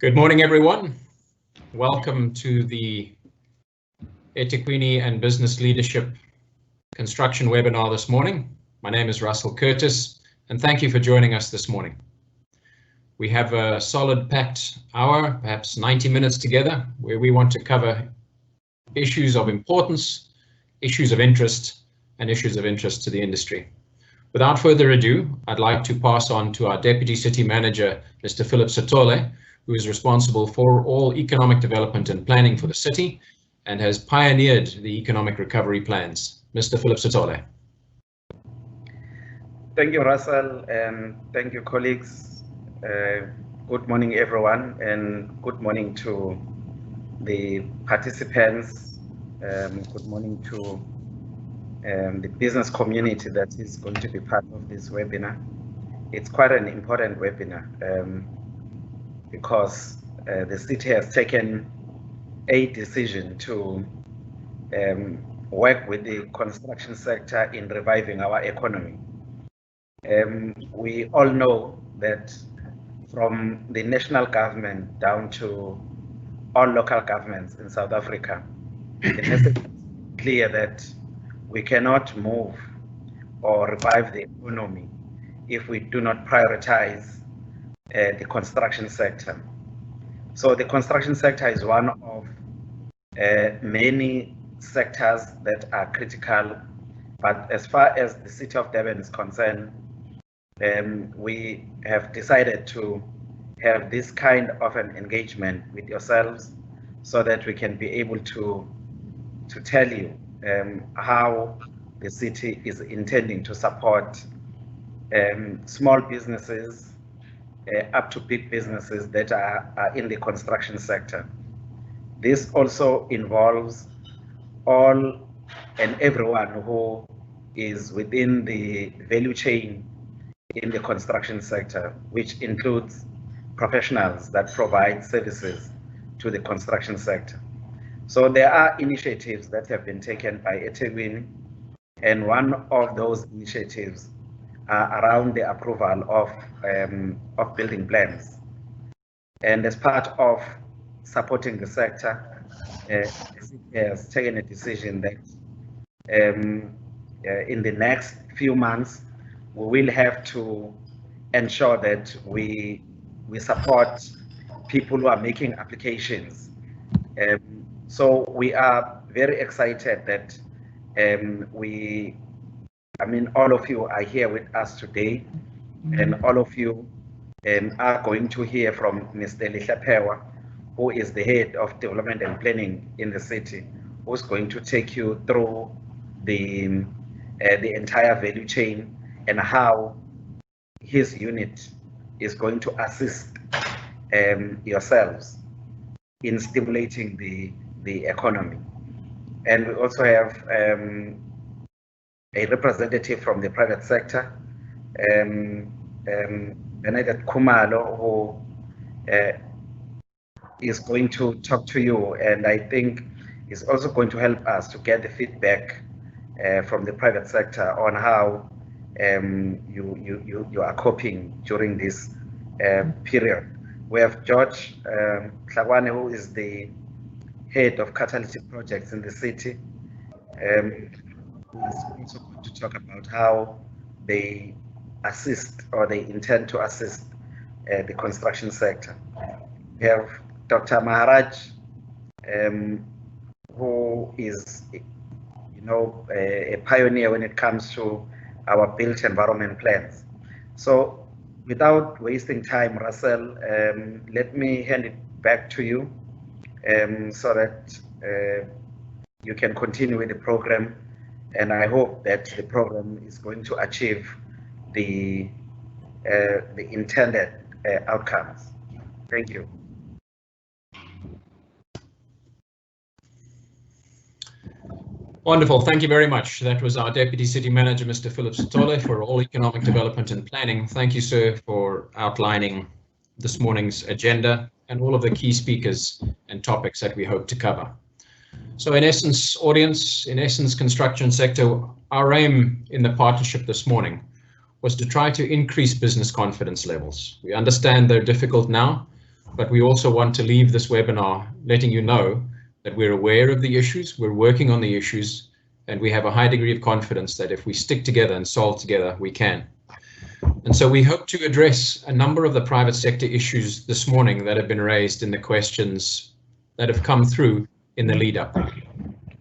Good morning, everyone. Welcome to the EThekwini and Business Leadership Construction webinar this morning. My name is Russell Curtis, and thank you for joining us this morning. We have a solid packed hour, perhaps 90 minutes together, where we want to cover issues of importance, issues of interest, and issues of interest to the industry. Without further ado, I'd like to pass on to our Deputy City Manager, Mr. Philip Sithole, who is responsible for all economic development and planning for the city and has pioneered the economic recovery plans. Mr. Philip Sithole. Thank you, Russell, and thank you, colleagues. Good morning, everyone, and good morning to the participants. Good morning to the business community that is going to be part of this webinar. It's quite an important webinar because the city has taken a decision to work with the construction sector in reviving our economy. We all know that from the national government down to all local governments in South Africa, the message is clear that we cannot move or revive the economy if we do not prioritize the construction sector. So the construction sector is one of many sectors that are critical, but as far as the city of Durban is concerned, we have decided to have this kind of an engagement with yourselves so that we can be able to tell you how the city is intending to support small businesses up to big businesses that are in the construction sector. This also involves all and everyone who is within the value chain in the construction sector, which includes professionals that provide services to the construction sector. So there are initiatives that have been taken by EThekwini, and one of those initiatives around the approval of building plans. And as part of supporting the sector, the city has taken a decision that in the next few months, we will have to ensure that we support people who are making applications. So we are very excited that all of you are here with us today, and all of you are going to hear from Mr. Lihle Phewa, who is the head of development and planning in the city, who's going to take you through the entire value chain and how his unit is going to assist yourselves in stimulating the economy. And we also have a representative from the private sector, Bernadette Khumalo, who is going to talk to you, and I think is also going to help us to get the feedback from the private sector on how you are coping during this period. We have George Tlagwane, who is the head of catalytic projects in the city. Who is also going to talk about how they assist or they intend to assist the construction sector. We have Dr. Maharaj, who is, a pioneer when it comes to our built environment plans. So, without wasting time, Russell, let me hand it back to you so that you can continue with the program. And I hope that the program is going to achieve the intended outcomes. Thank you. Wonderful. Thank you very much. That was our Deputy City Manager, Mr. Philip Sithole, for all economic development and planning. Thank you, sir, for outlining this morning's agenda and all of the key speakers and topics that we hope to cover. So in essence, audience, construction sector, our aim in the partnership this morning was to try to increase business confidence levels. We understand they're difficult now, but we also want to leave this webinar letting you know that we're aware of the issues, we're working on the issues, and we have a high degree of confidence that if we stick together and solve together, we can. And so we hope to address a number of the private sector issues this morning that have been raised in the questions that have come through in the lead up.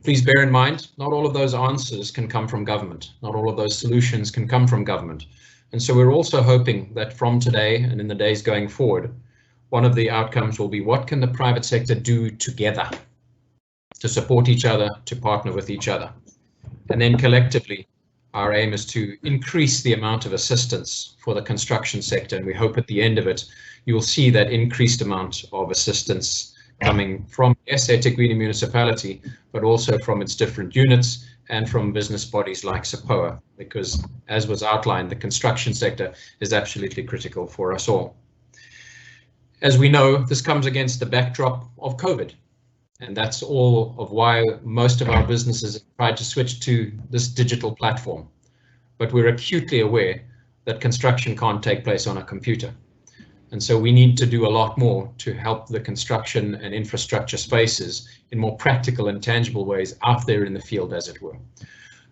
Please bear in mind, not all of those answers can come from government. Not all of those solutions can come from government. And so we're also hoping that from today and in the days going forward, one of the outcomes will be what can the private sector do together to support each other, to partner with each other. And then collectively, our aim is to increase the amount of assistance for the construction sector. And we hope at the end of it, you will see that increased amount of assistance coming from EThekwini Municipality, but also from its different units and from business bodies like SAPOA, because as was outlined, the construction sector is absolutely critical for us all. As we know, this comes against the backdrop of COVID. And that's all of why most of our businesses have tried to switch to this digital platform. But we're acutely aware that construction can't take place on a computer. And so we need to do a lot more to help the construction and infrastructure spaces in more practical and tangible ways out there in the field, as it were.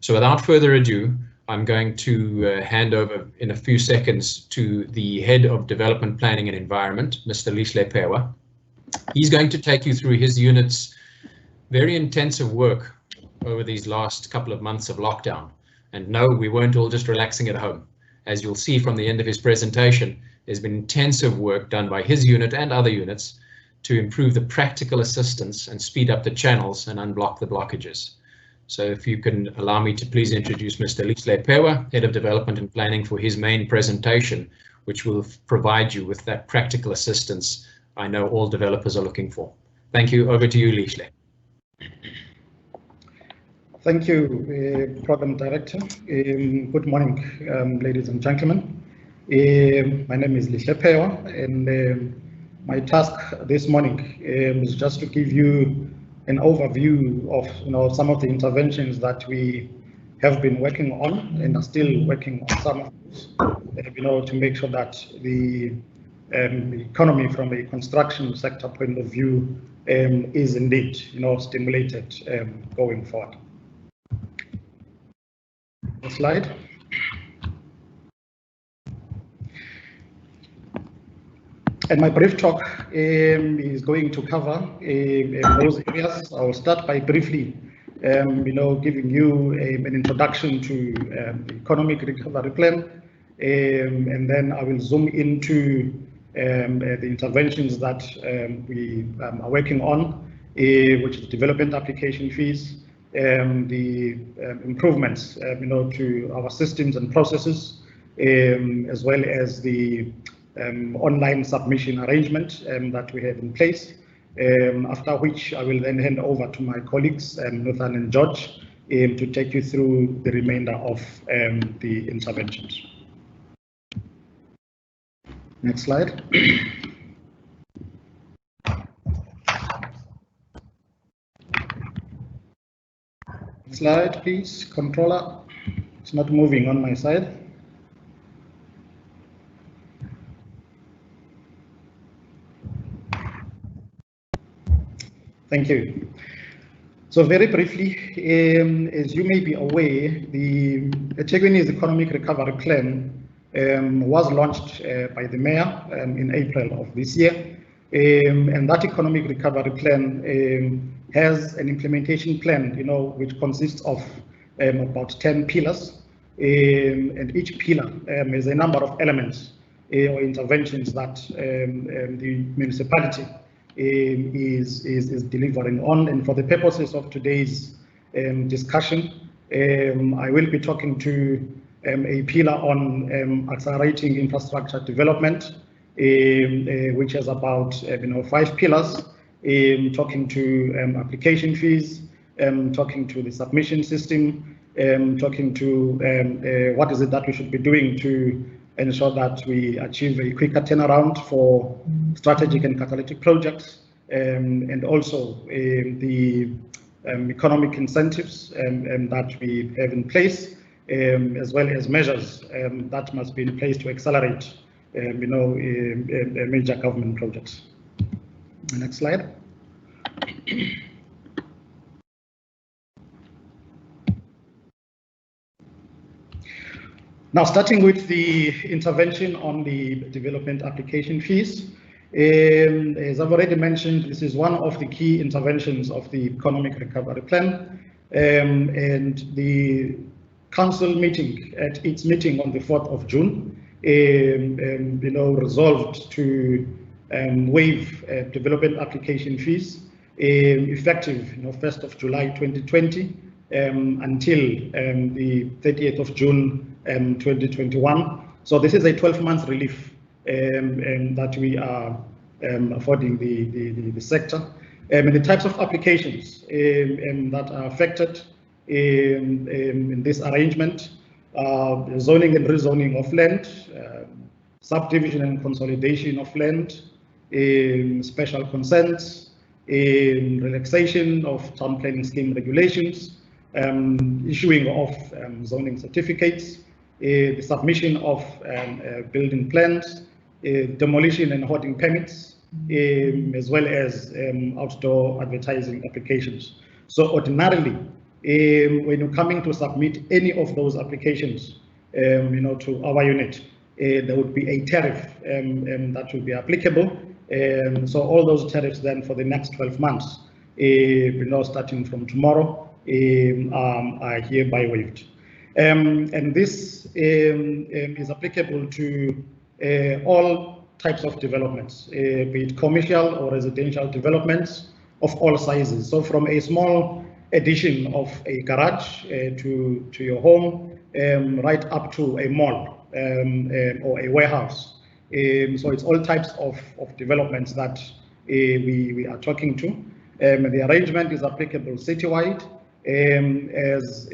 So without further ado, I'm going to hand over in a few seconds to the Head of Development Planning and Environment, Mr. Lihle Phewa. He's going to take you through his unit's very intensive work over these last couple of months of lockdown. And no, we weren't all just relaxing at home. As you'll see from the end of his presentation, there's been intensive work done by his unit and other units to improve the practical assistance and speed up the channels and unblock the blockages. So if you can allow me to please introduce Mr. Lihle Phewa, Head of Development and Planning, for his main presentation, which will provide you with that practical assistance I know all developers are looking for. Thank you. Over to you, Lihle. Thank you, Program Director. Good morning, ladies and gentlemen. My name is Lihle Phewa, and my task this morning is just to give you an overview of some of the interventions that we have been working on and are still working on some of those, to make sure that the economy from a construction sector point of view is indeed stimulated going forward. Next slide. And my brief talk is going to cover those areas. I will start by briefly giving you an introduction to the Economic Recovery Plan, and then I will zoom into the interventions that we are working on, which is development application fees, the improvements to our systems and processes, as well as the online submission arrangement that we have in place, after which I will then hand over to my colleagues, Nathan and George, to take you through the remainder of the interventions. Next slide. Slide, please, controller. It's not moving on my side. Thank you. So very briefly, as you may be aware, the EThekwini's Economic Recovery Plan was launched by the Mayor in April of this year. And that Economic Recovery Plan has an implementation plan, which consists of about 10 pillars. And each pillar has a number of elements or interventions that the municipality is delivering on. And for the purposes of today's discussion, I will be talking to a pillar on accelerating infrastructure development, which has about 5 pillars, talking to application fees, talking to the submission system, talking to what is it that we should be doing to ensure that we achieve a quicker turnaround for strategic and catalytic projects, and also the economic incentives that we have in place, as well as measures that must be in place to accelerate major government projects. Next slide. Now, starting with the intervention on the development application fees, as I've already mentioned, this is one of the key interventions of the Economic Recovery Plan, and the council meeting at its meeting on the 4th of June, resolved to waive development application fees effective, 1st of July 2020 until the 30th of June 2021. So this is a 12-month relief that we are affording the sector. And the types of applications that are affected in this arrangement are zoning and rezoning of land, subdivision and consolidation of land, special consents, relaxation of town planning scheme regulations, issuing of zoning certificates, the submission of building plans, demolition and hoarding permits, as well as outdoor advertising applications. So ordinarily, when you're coming to submit any of those applications, to our unit, there would be a tariff that will be applicable. So all those tariffs then for the next 12 months, starting from tomorrow, are hereby waived. And this is applicable to all types of developments, be it commercial or residential developments of all sizes. So from a small addition of a garage to your home, right up to a mall or a warehouse. So it's all types of developments that we are talking to. The arrangement is applicable citywide. As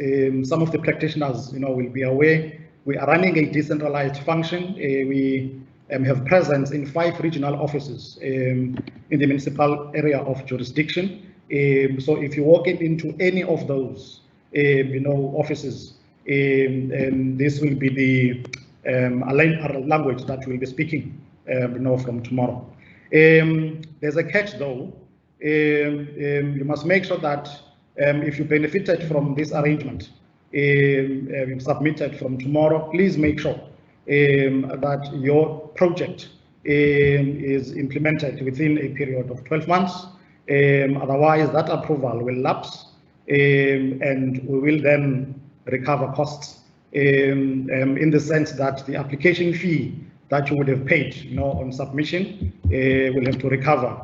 some of the practitioners will be aware, we are running a decentralized function. We have presence in 5 regional offices in the municipal area of jurisdiction. So if you walk into any of those offices, this will be the language that we'll be speaking from tomorrow. There's a catch though. You must make sure that if you benefited from this arrangement, submitted from tomorrow, please make sure that your project is implemented within a period of 12 months. Otherwise, that approval will lapse, and we will then recover costs in the sense that the application fee that you would have paid, on submission, will have to recover,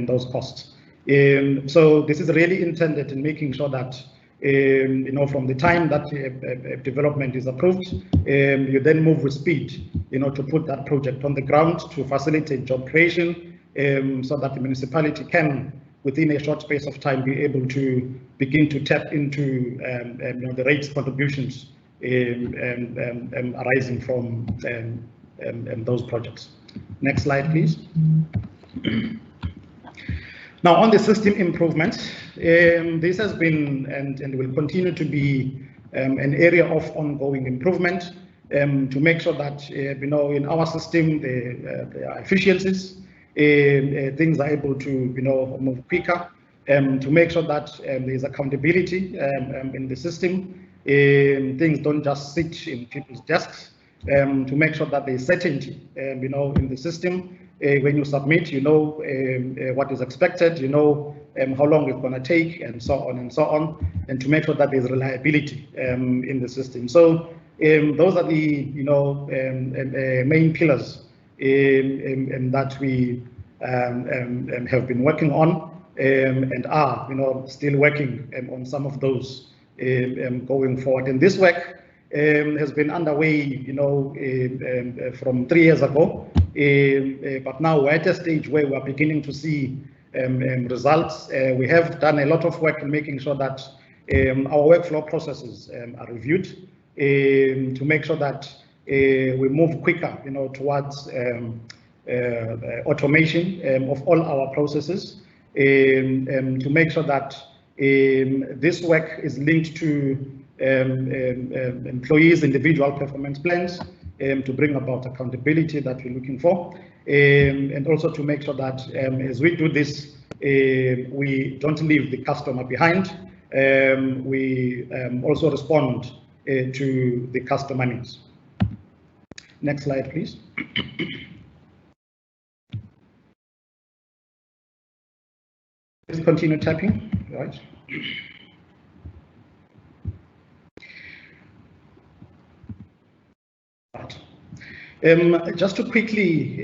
those costs. So this is really intended in making sure that, from the time that development is approved, you then move with speed, to put that project on the ground to facilitate job creation, so that the municipality can, within a short space of time, be able to begin to tap into the rates contributions arising from those projects. Next slide, please. Now, on the system improvements, this has been and will continue to be an area of ongoing improvement to make sure that in our system there are efficiencies, things are able to move quicker, to make sure that there's accountability in the system, things don't just sit in people's desks, to make sure that there's certainty in the system. When you submit, what is expected, how long it's going to take, and so on and so on, and to make sure that there's reliability in the system. So those are the main pillars that we have been working on and are still working on some of those going forward. And this work has been underway from 3 years ago, but now we're at a stage where we're beginning to see results. We have done a lot of work in making sure that our workflow processes are reviewed to make sure that we move quicker towards automation of all our processes, to make sure that this work is linked to employees' individual performance plans, to bring about accountability that we're looking for, and also to make sure that as we do this, we don't leave the customer behind. We also respond to the customer needs. Next slide, please. Please continue tapping, right? Just to quickly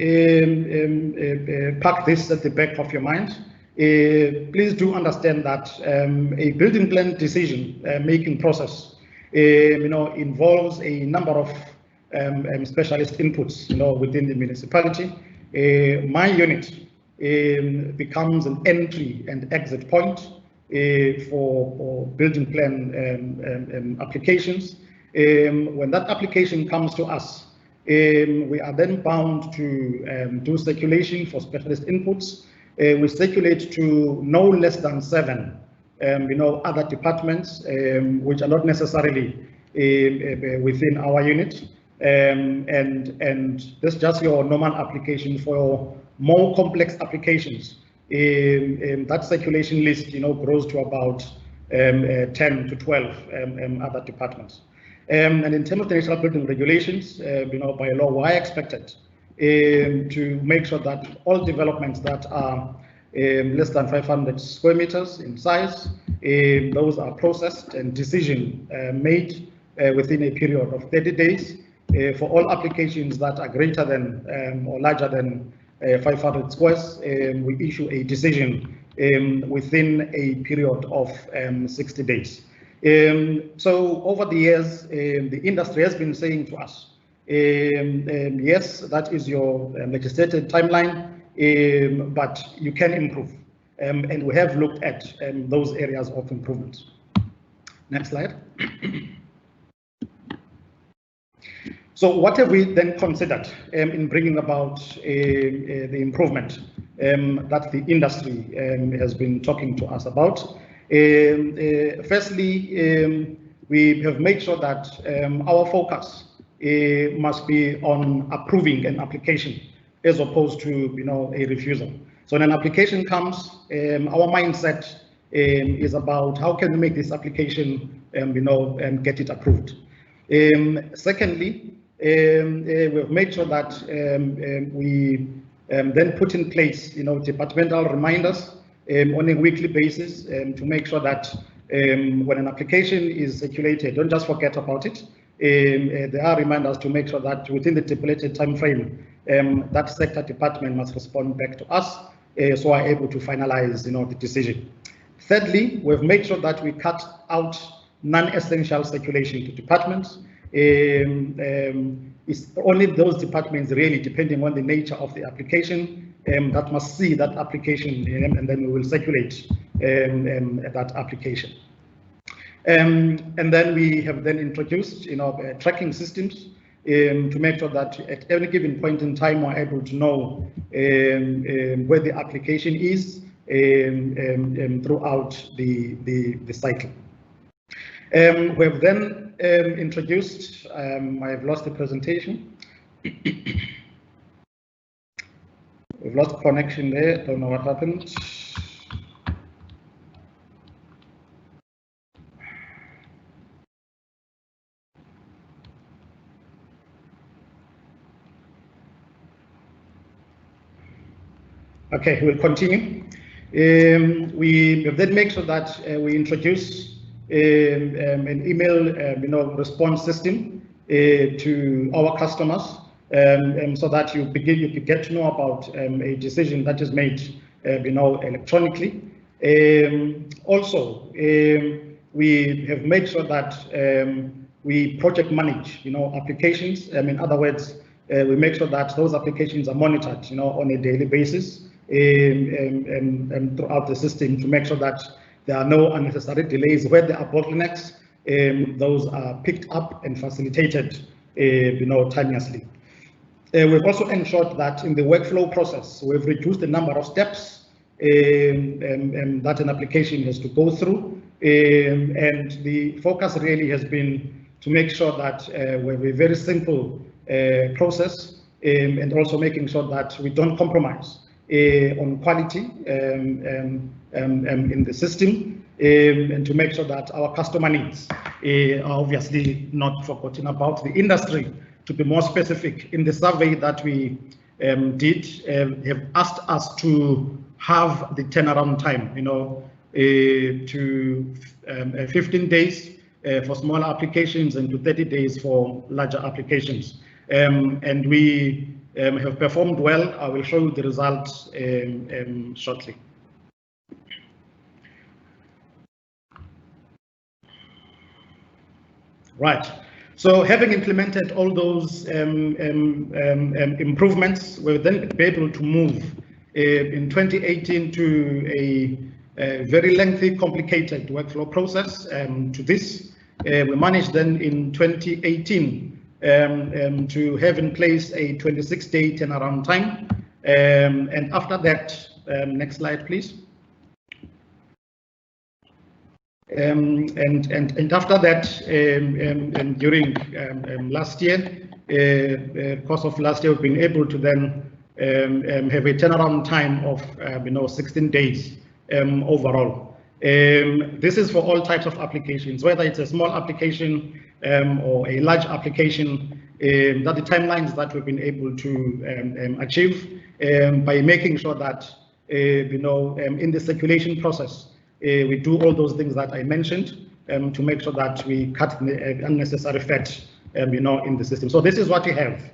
park this at the back of your mind, please do understand that a building plan decision making process, involves a number of specialist inputs, within the municipality. My unit becomes an entry and exit point for building plan applications. When that application comes to us, we are then bound to do circulation for specialist inputs. We circulate to no less than 7 other departments, which are not necessarily within our unit. And this is just your normal application. For more complex applications, that circulation list grows to about 10 to 12 other departments. And in terms of the national building regulations, by law, we are expected to make sure that all developments that are less than 500 square meters in size, those are processed and decision made within a period of 30 days. For all applications that are greater than or larger than 500 squares, we issue a decision within a period of 60 days. So over the years, the industry has been saying to us, yes, that is your legislated timeline, but you can improve. And we have looked at those areas of improvement. Next slide. So what have we then considered in bringing about the improvement that the industry has been talking to us about? Firstly, we have made sure that our focus must be on approving an application as opposed to a refusal. So when an application comes, our mindset is about how can we make this application get it approved. Secondly, we've made sure that we then put in place departmental reminders on a weekly basis to make sure that when an application is circulated, don't just forget about it. There are reminders to make sure that within the stipulated time frame, that sector department must respond back to us, so we're able to finalize the decision. Thirdly, we've made sure that we cut out non-essential circulation to departments. It's only those departments, really, depending on the nature of the application, that must see that application, and then we will circulate that application. And then we have then introduced tracking systems to make sure that at any given point in time we're able to know where the application is throughout the cycle. We have then introduced, I've lost the presentation. We've lost connection there, don't know what happened. Okay, we'll continue. We have then make sure that we introduce an email response system to our customers, so that you get to know about a decision that is made electronically. Also, we have made sure that we project manage applications. In other words, we make sure that those applications are monitored on a daily basis and throughout the system to make sure that there are no unnecessary delays. Where there are bottlenecks, those are picked up and facilitated timelessly. We've also ensured that in the workflow process, we've reduced the number of steps that an application has to go through. And the focus really has been to make sure that we have a very simple process, and also making sure that we don't compromise on quality in the system, and to make sure that our customer needs are obviously not forgotten about. The industry, to be more specific, in the survey that we did, have asked us to have the turnaround time, to 15 days for smaller applications and to 30 days for larger applications. And we have performed well. I will show you the results shortly. Right. So having implemented all those improvements, we've then been able to move in 2018 to a very lengthy, complicated workflow process to this. We managed then in 2018 to have in place a 26-day turnaround time. And after that, next slide, please. And after that, during last year, course of last year, we've been able to then have a turnaround time of 16 days overall. This is for all types of applications, whether it's a small application or a large application. That the timelines that we've been able to achieve by making sure that in the circulation process, we do all those things that I mentioned to make sure that we cut the unnecessary fat, in the system. So this is what we have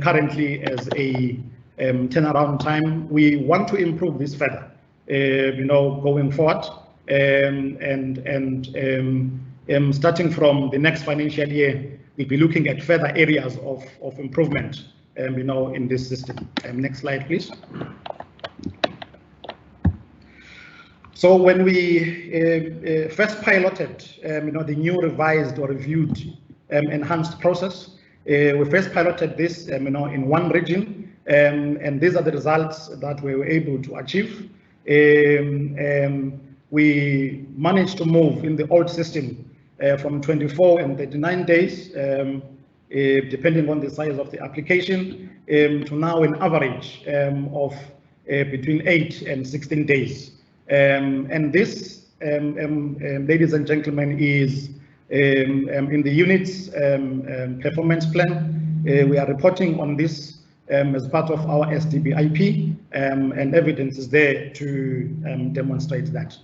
currently as a turnaround time. We want to improve this further, going forward, and starting from the next financial year, we'll be looking at further areas of improvement, in this system. Next slide, please. So when we first piloted, the new revised or reviewed enhanced process, we first piloted this, in one region, and these are the results that we were able to achieve. We managed to move in the old system from 24 and 39 days, depending on the size of the application, to now an average of between 8 and 16 days. And this, ladies and gentlemen, is in the unit's performance plan. We are reporting on this as part of our SDBIP, and evidence is there to demonstrate that.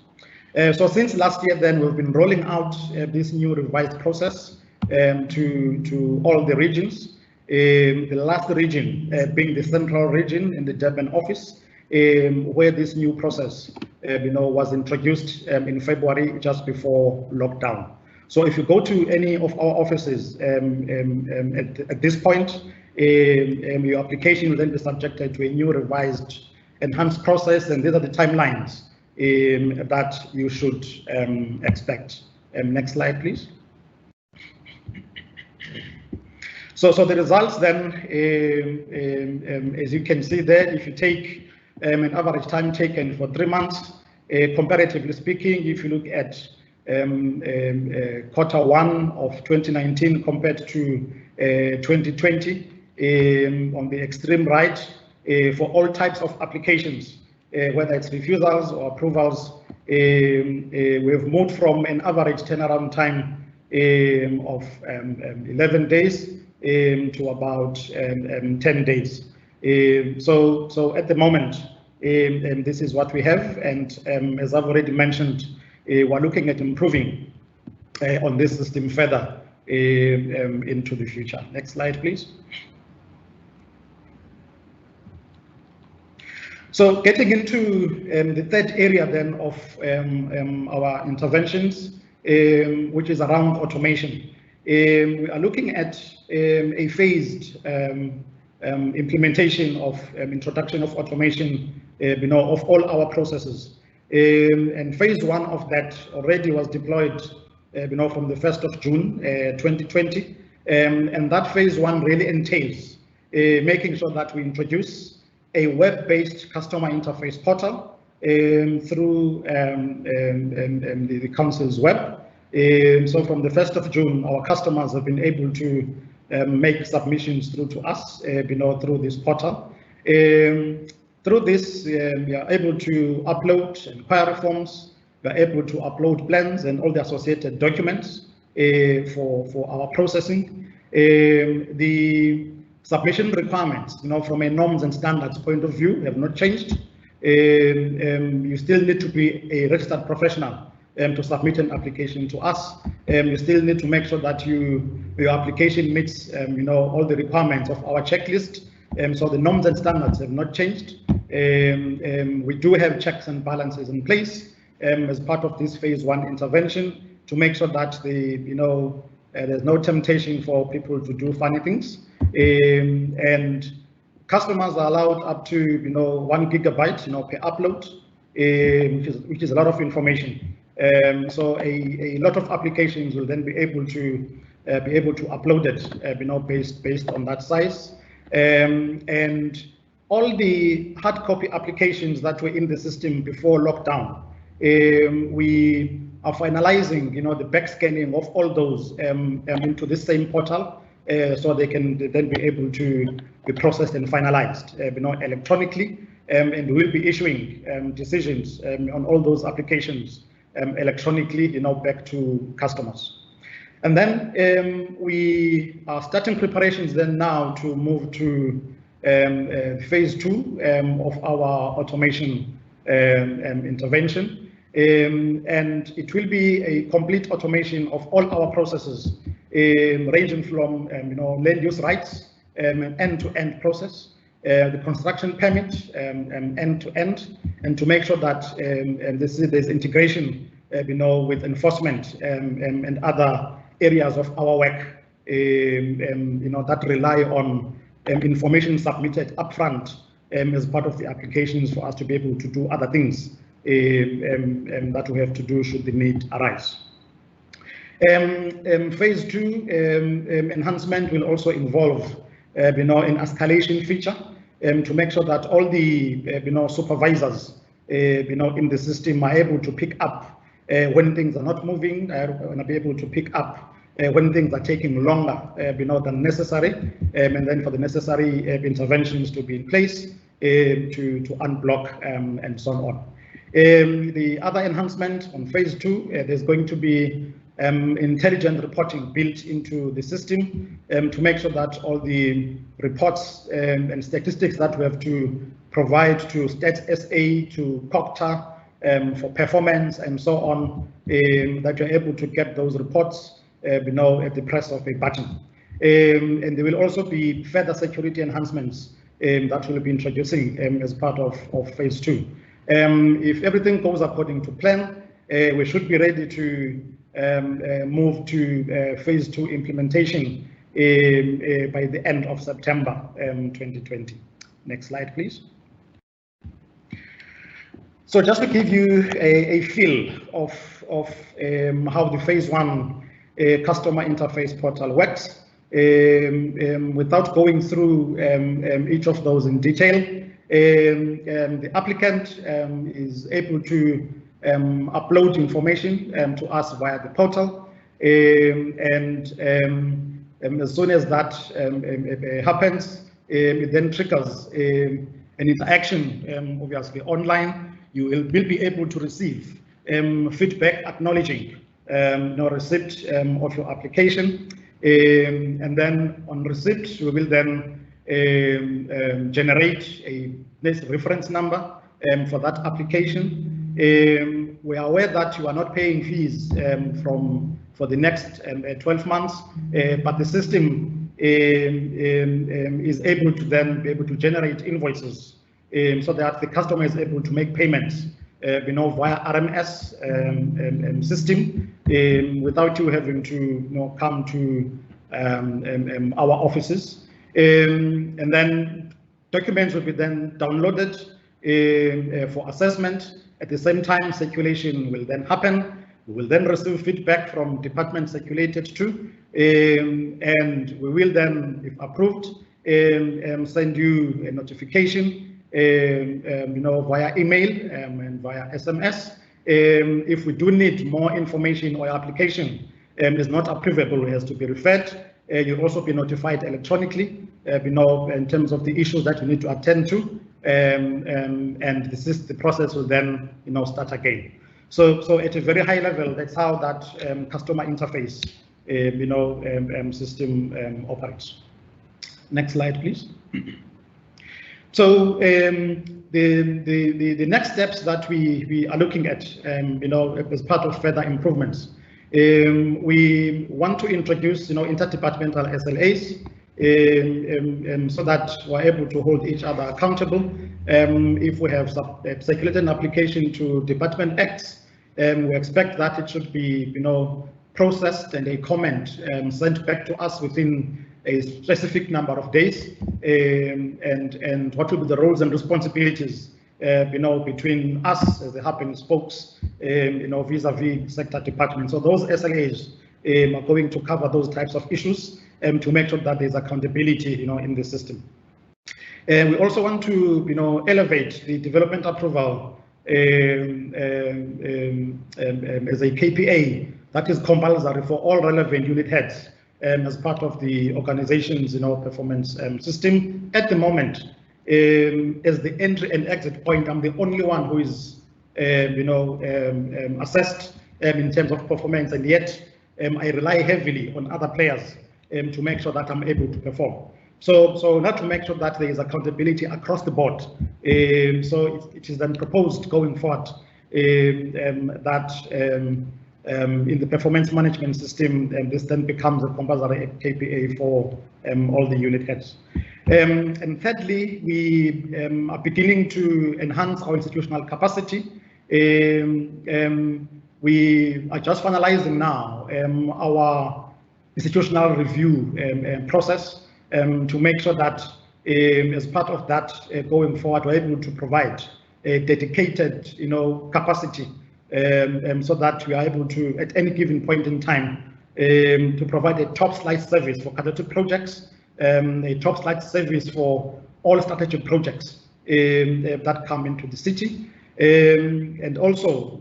So since last year, then we've been rolling out this new revised process to all the regions. The last region being the central region in the Durban office, where this new process was introduced in February, just before lockdown. So if you go to any of our offices at this point, your application will then be subjected to a new revised enhanced process, and these are the timelines that you should expect. Next slide, please. So the results then, as you can see there, if you take an average time taken for 3 months, comparatively speaking, if you look at Q1 of 2019 compared to 2020, on the extreme right, for all types of applications, whether it's refusals or approvals, we've moved from an average turnaround time of 11 days to about 10 days. So at the moment, this is what we have, and as I've already mentioned, we're looking at improving on this system further into the future. Next slide, please. So getting into the third area then of our interventions, which is around automation. We are looking at a phased implementation of introduction of automation, of all our processes. And phase 1 of that already was deployed, from the 1st of June 2020. And that phase 1 really entails making sure that we introduce a web-based customer interface portal through the council's web. So from the 1st of June, our customers have been able to make submissions through to us, through this portal. Through this, we are able to upload inquiry forms, we are able to upload plans and all the associated documents for our processing. The submission requirements, from a norms and standards point of view, have not changed. You still need to be a registered professional to submit an application to us. You still need to make sure that your application meets, all the requirements of our checklist. So the norms and standards have not changed. We do have checks and balances in place as part of this phase 1 intervention to make sure that there's no temptation for people to do funny things. And customers are allowed up to 1 gigabyte per upload, which is a lot of information. So a lot of applications will then be able to upload it based on that size. And all the hard copy applications that were in the system before lockdown, we are finalizing the back scanning of all those into this same portal, so they can then be able to be processed and finalized electronically, and we'll be issuing decisions on all those applications electronically back to customers. And then we are starting preparations then now to move to phase 2 of our automation intervention, and it will be a complete automation of all our processes, ranging from land use rights, end-to-end process, the construction permit, end-to-end, and to make sure that there's integration with enforcement and other areas of our work that rely on information submitted upfront as part of the applications for us to be able to do other things that we have to do should the need arise. Phase 2 enhancement will also involve an escalation feature to make sure that all the supervisors in the system are able to pick up when things are not moving, and be able to pick up when things are taking longer than necessary, and then for the necessary interventions to be in place to unblock and so on. The other enhancement on phase 2, there's going to be intelligent reporting built into the system to make sure that all the reports and statistics that we have to provide to Stats SA, to COCTA, for performance and so on, that you're able to get those reports at the press of a button. And there will also be further security enhancements that we'll be introducing as part of phase 2. If everything goes according to plan, we should be ready to move to phase 2 implementation by the end of September 2020. Next slide, please. So just to give you a feel of how the phase 1 customer interface portal works, without going through each of those in detail, the applicant is able to upload information to us via the portal, and as soon as that happens, it then triggers an interaction, obviously online. You will be able to receive feedback acknowledging receipt of your application, and then on receipt we will then generate a reference number for that application. We are aware that you are not paying fees for the next 12 months, but the system is able to then be able to generate invoices so that the customer is able to make payments via RMS system without you having to come to our offices. And then documents will be then downloaded for assessment. At the same time, circulation will then happen. We will then receive feedback from department circulated to, and we will then, if approved, send you a notification via email and via SMS. If we do need more information or your application is not approvable, it has to be referred, You'll also be notified electronically, in terms of the issues that you need to attend to, and the process will then, start again. So at a very high level, that's how that customer interface, system operates. Next slide, please. So the next steps that we are looking at, as part of further improvements, we want to introduce, interdepartmental SLAs, so that we're able to hold each other accountable. If we have circulated an application to Department X, we expect that it should be, processed and a comment sent back to us within a specific number of days, and what will be the roles and responsibilities, between us as the hub and spokes, vis-a-vis sector departments. So those SLAs are going to cover those types of issues, to make sure that there's accountability, in the system. We also want to, elevate the development approval as a KPA that is compulsory for all relevant unit heads, as part of the organization's, performance system. At the moment, as the entry and exit point, I'm the only one who is, assessed in terms of performance, and yet I rely heavily on other players to make sure that I'm able to perform. So not to make sure that there is accountability across the board. So it is then proposed going forward that in the performance management system, this then becomes a compulsory KPA for all the unit heads. And thirdly, we are beginning to enhance our institutional capacity. We are just finalizing now our institutional review process, to make sure that as part of that, going forward, we're able to provide a dedicated, capacity, so that we are able to, at any given point in time, to provide a top slice service for category projects, a top slice service for all strategic projects that come into the city. And also,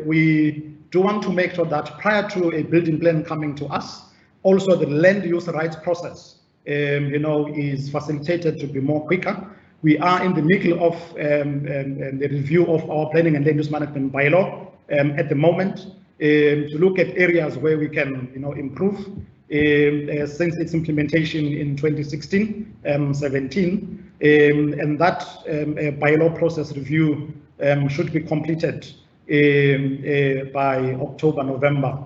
we do want to make sure that prior to a building plan coming to us, also the land use rights process, is facilitated to be more quicker. We are in the middle of the review of our planning and land use management bylaw at the moment, to look at areas where we can, improve since its implementation in 2016-17, and that bylaw process review should be completed by October, November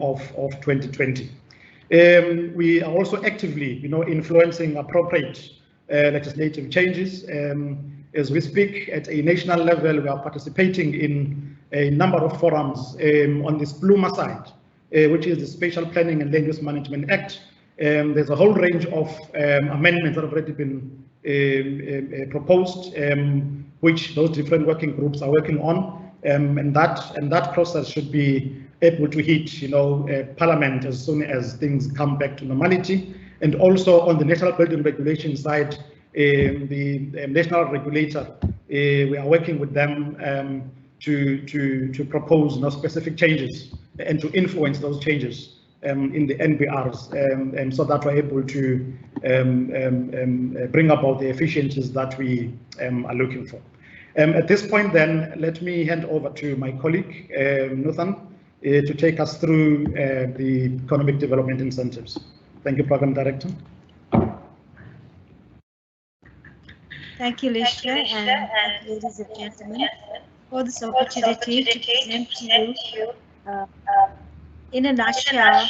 of 2020. We are also actively, influencing appropriate legislative changes. As we speak, at a national level, we are participating in a number of forums on this SPLUMA side, which is the Spatial Planning and Land Use Management Act. There's a whole range of amendments that have already been proposed, which those different working groups are working on, and that process should be able to hit, Parliament as soon as things come back to normality. And also on the national building regulation side, the national regulator, we are working with them to propose specific changes and to influence those changes in the NBRs, so that we're able to bring about the efficiencies that we are looking for. At this point, then, let me hand over to my colleague, Nuthan, to take us through the economic development incentives. Thank you, Program Director. Thank you, Lihle, and ladies and gentlemen, for this opportunity to present to you, in a nutshell,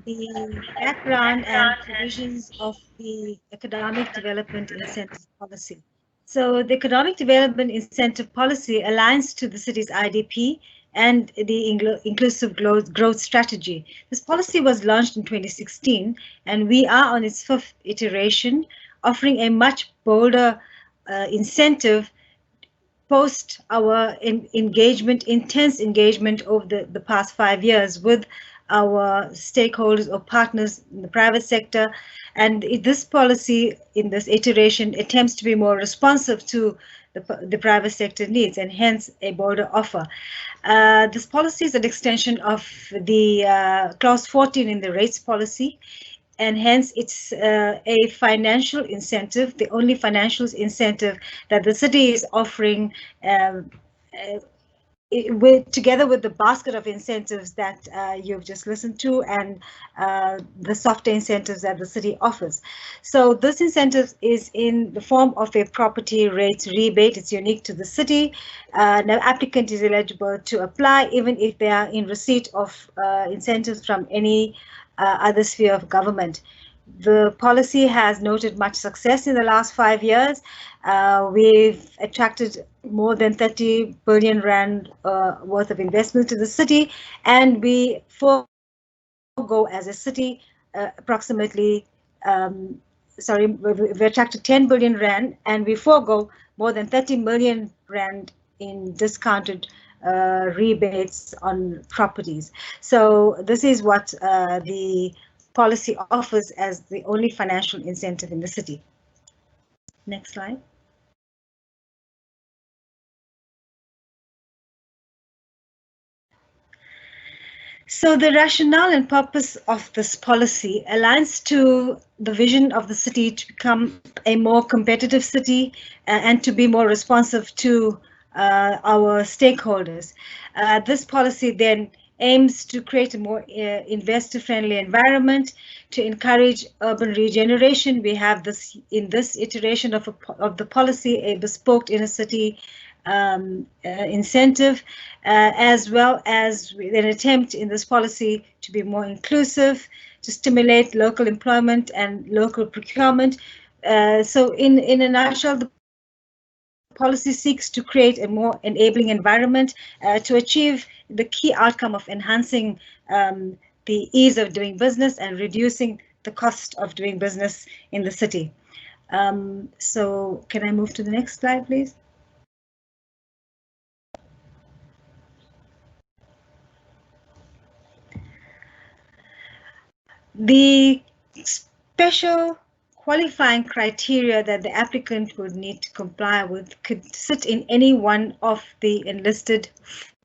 the background and provisions of the Economic Development Incentive Policy. So the Economic Development Incentive Policy aligns to the city's IDP and the Inclusive Growth Strategy. This policy was launched in 2016, and we are on its 5th iteration, offering a much bolder incentive post our intense engagement over the past 5 years with our stakeholders or partners in the private sector. And this policy, in this iteration, attempts to be more responsive to the private sector needs, and hence a broader offer. This policy is an extension of the clause 14 in the rates policy, and hence it's a financial incentive, the only financial incentive that the city is offering together with the basket of incentives that you've just listened to, and the softer incentives that the city offers. So this incentive is in the form of a property rate rebate. It's unique to the city. No applicant is eligible to apply, even if they are in receipt of incentives from any other sphere of government. The policy has noted much success in the last 5 years. We've attracted more than 30 billion rand worth of investment to the city, and we forego as a city approximately, we've attracted 10 billion rand, and we forego more than 30 million rand in discounted rebates on properties. So this is what the policy offers as the only financial incentive in the city. Next slide. So the rationale and purpose of this policy aligns to the vision of the city to become a more competitive city and to be more responsive to our stakeholders. This policy then aims to create a more investor-friendly environment, to encourage urban regeneration. We have this in this iteration of the policy, a bespoke inner city incentive, as well as an attempt in this policy to be more inclusive, to stimulate local employment and local procurement. So in a nutshell, the policy seeks to create a more enabling environment to achieve the key outcome of enhancing the ease of doing business and reducing the cost of doing business in the city. So can I move to the next slide, please? The special qualifying criteria that the applicant would need to comply with could sit in any one of the enlisted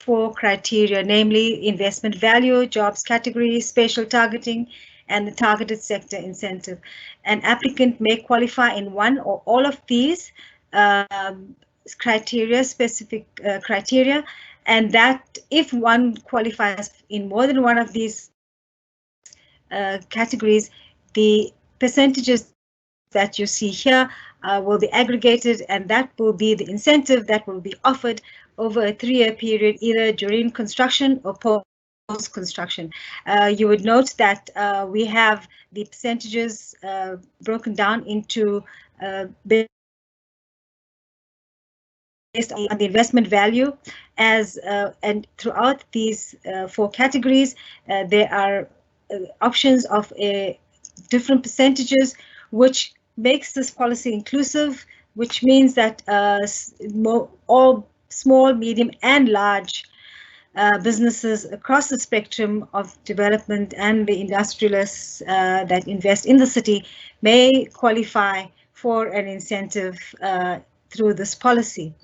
4 criteria, namely investment value, jobs category, special targeting, and the targeted sector incentive. An applicant may qualify in one or all of these criteria, specific criteria, and that if one qualifies in more than one of these categories, the percentages that you see here will be aggregated, and that will be the incentive that will be offered over a 3-year period, either during construction or post-construction. You would note that we have the percentages broken down into based on the investment value, as and throughout these 4 categories, there are options of different percentages, which makes this policy inclusive, which means that all small, medium, and large businesses across the spectrum of development and the industrialists that invest in the city may qualify for an incentive through this policy.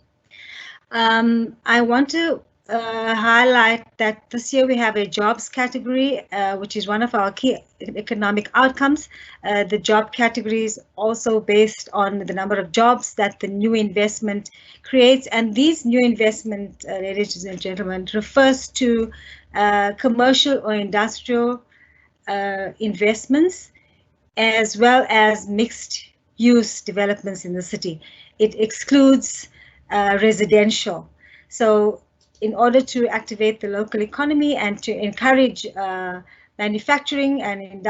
I want to highlight that this year we have a jobs category, which is one of our key economic outcomes. The job category is also based on the number of jobs that the new investment creates, and these new investment, ladies and gentlemen, refers to commercial or industrial investments, as well as mixed use developments in the city. It excludes residential. So in order to activate the local economy and to encourage manufacturing and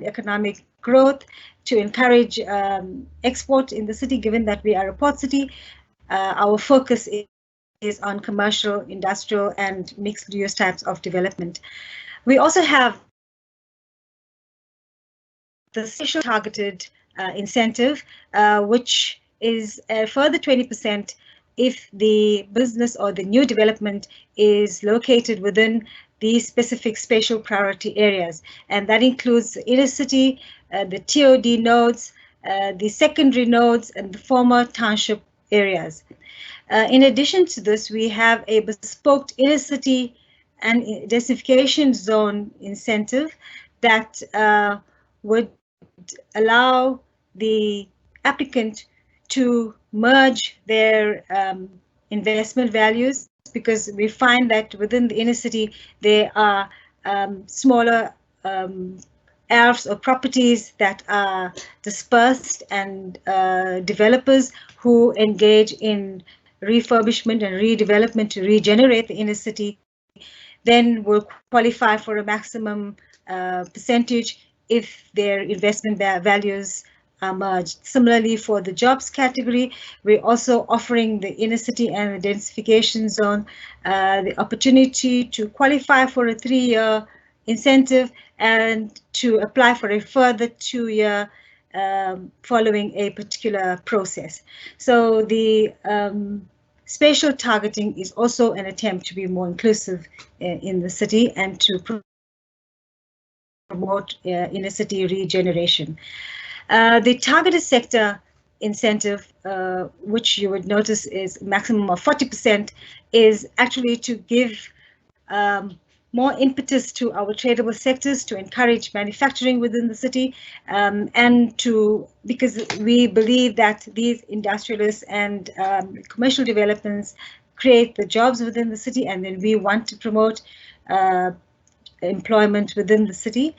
economic growth, to encourage export in the city, given that we are a port city, our focus is on commercial, industrial, and mixed use types of development. We also have the social targeted incentive, which is a further 20% if the business or the new development is located within these specific spatial priority areas. And that includes the inner city, the TOD nodes, the secondary nodes, and the former township areas. In addition to this, we have a bespoke inner city and densification zone incentive that would would allow the applicant to merge their investment values, because we find that within the inner city there are smaller erfs or properties that are dispersed, and developers who engage in refurbishment and redevelopment to regenerate the inner city then will qualify for a maximum percentage if their investment values are merged. Similarly, for the jobs category, we're also offering the inner city and the densification zone the opportunity to qualify for a 3-year incentive and to apply for a further 2-year following a particular process. So the spatial targeting is also an attempt to be more inclusive in the city and to promote inner city regeneration. The targeted sector incentive, which you would notice is maximum of 40%, is actually to give more impetus to our tradable sectors, to encourage manufacturing within the city, and because we believe that these industrialists and commercial developments create the jobs within the city, and then we want to promote employment within the city.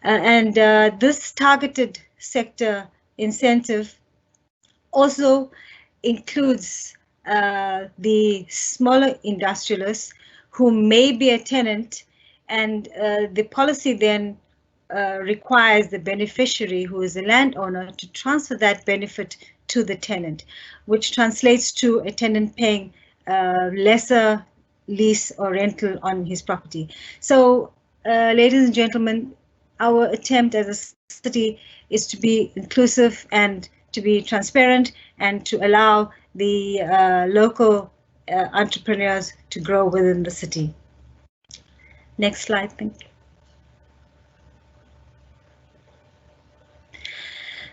And this targeted sector incentive also includes the smaller industrialists who may be a tenant, and the policy then requires the beneficiary, who is a landowner, to transfer that benefit to the tenant, which translates to a tenant paying lesser lease or rental on his property. So, ladies and gentlemen, our attempt as a city is to be inclusive and to be transparent and to allow the local entrepreneurs to grow within the city. Next slide, thank you.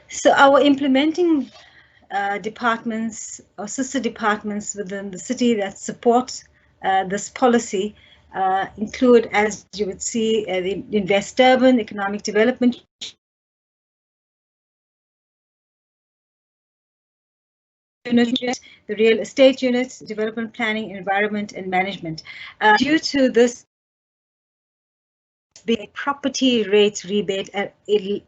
So our implementing departments or sister departments within the city that support this policy include, as you would see, the Invest Durban, Economic Development Unit, the Real Estate Unit, Development Planning, Environment and Management. Due to this, the property rates rebate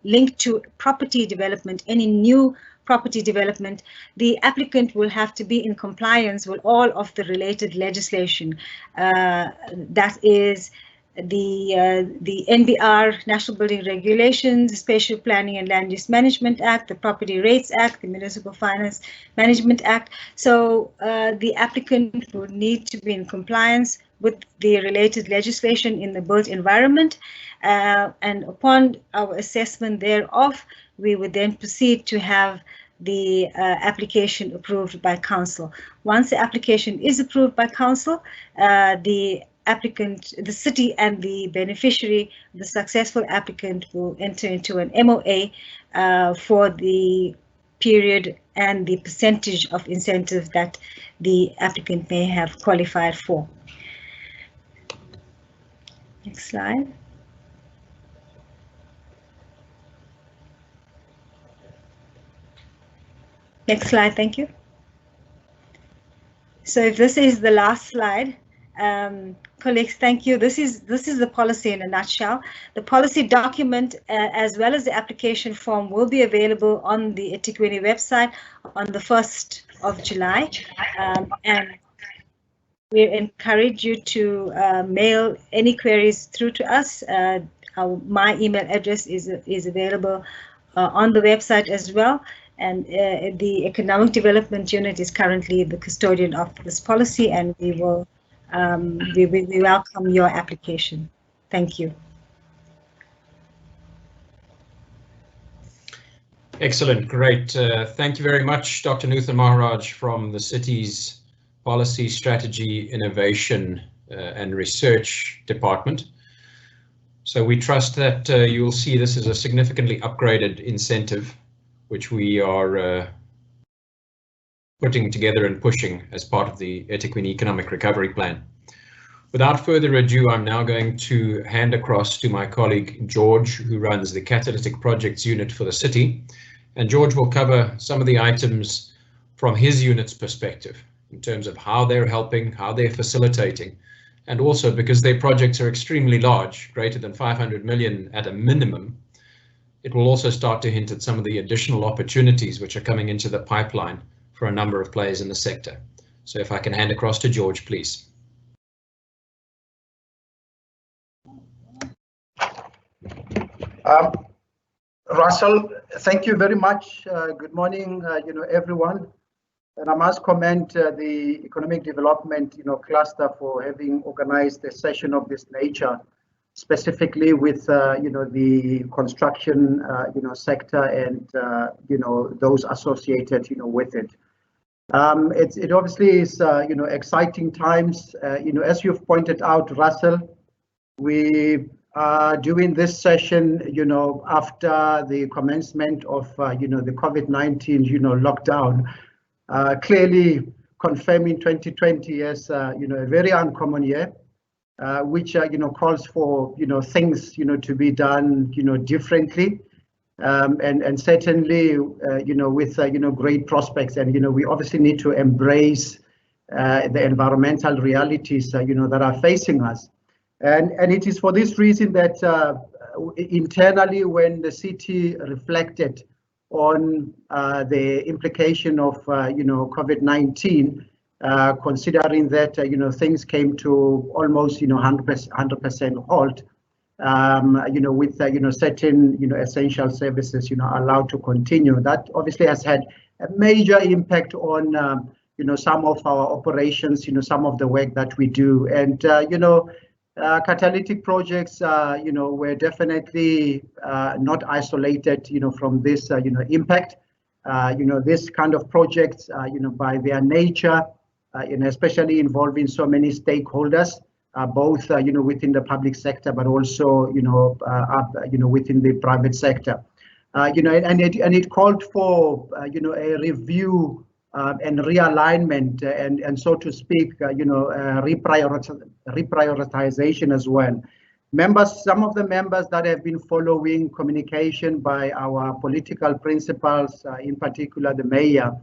linked to property development, any new property development, the applicant will have to be in compliance with all of the related legislation. That is the NBR, National Building Regulations, the Spatial Planning and Land Use Management Act, the Property Rates Act, the Municipal Finance Management Act. So the applicant will need to be in compliance with the related legislation in the built environment, and upon our assessment thereof, we would then proceed to have the application approved by council. Once the application is approved by council, the applicant, the city and the beneficiary, the successful applicant, will enter into an MOA for the period and the percentage of incentive that the applicant may have qualified for. Next slide. Next slide, thank you. So if this is the last slide, colleagues, thank you. This is the policy in a nutshell. The policy document as well as the application form will be available on the EThekwini website on the 1st of July. And we encourage you to mail any queries through to us. My email address is available on the website as well. And the Economic Development Unit is currently the custodian of this policy, and we will we welcome your application. Thank you. Excellent, great. Thank you very much, Dr. Nuthan Maharaj from the city's Policy, Strategy, Innovation and Research Department. So we trust that you will see this as a significantly upgraded incentive, which we are putting together and pushing as part of the EThekwini Economic Recovery Plan. Without further ado, I'm now going to hand across to my colleague George, who runs the Catalytic Projects Unit for the city. And George will cover some of the items from his unit's perspective in terms of how they're helping, how they're facilitating, and also because their projects are extremely large, greater than 500 million at a minimum, it will also start to hint at some of the additional opportunities which are coming into the pipeline for a number of players in the sector. So if I can hand across to George, please. Russell, thank you very much. Good morning, everyone. And I must commend the Economic Development, cluster for having organized a session of this nature, specifically with, the construction, sector and, those associated, with it. It obviously is, exciting times. As you've pointed out, Russell, we are doing this session, after the commencement of, the COVID-19, lockdown, clearly confirming 2020 as, a very uncommon year, which, calls for, things, to be done, differently, and certainly, with, great prospects. And, we obviously need to embrace the environmental realities, that are facing us. And it is for this reason that internally, when the city reflected on the implication of COVID-19, considering that things came to almost 100% halt, with certain essential services allowed to continue. That obviously has had a major impact on some of our operations, some of the work that we do. And catalytic projects, were definitely not isolated, from this, impact. This kind of projects, by their nature, and especially involving so many stakeholders, both, within the public sector, but also, within the private sector. And it called for, a review and realignment and so to speak, reprioritization as well. Some of the members that have been following communication by our political principals, in particular the mayor,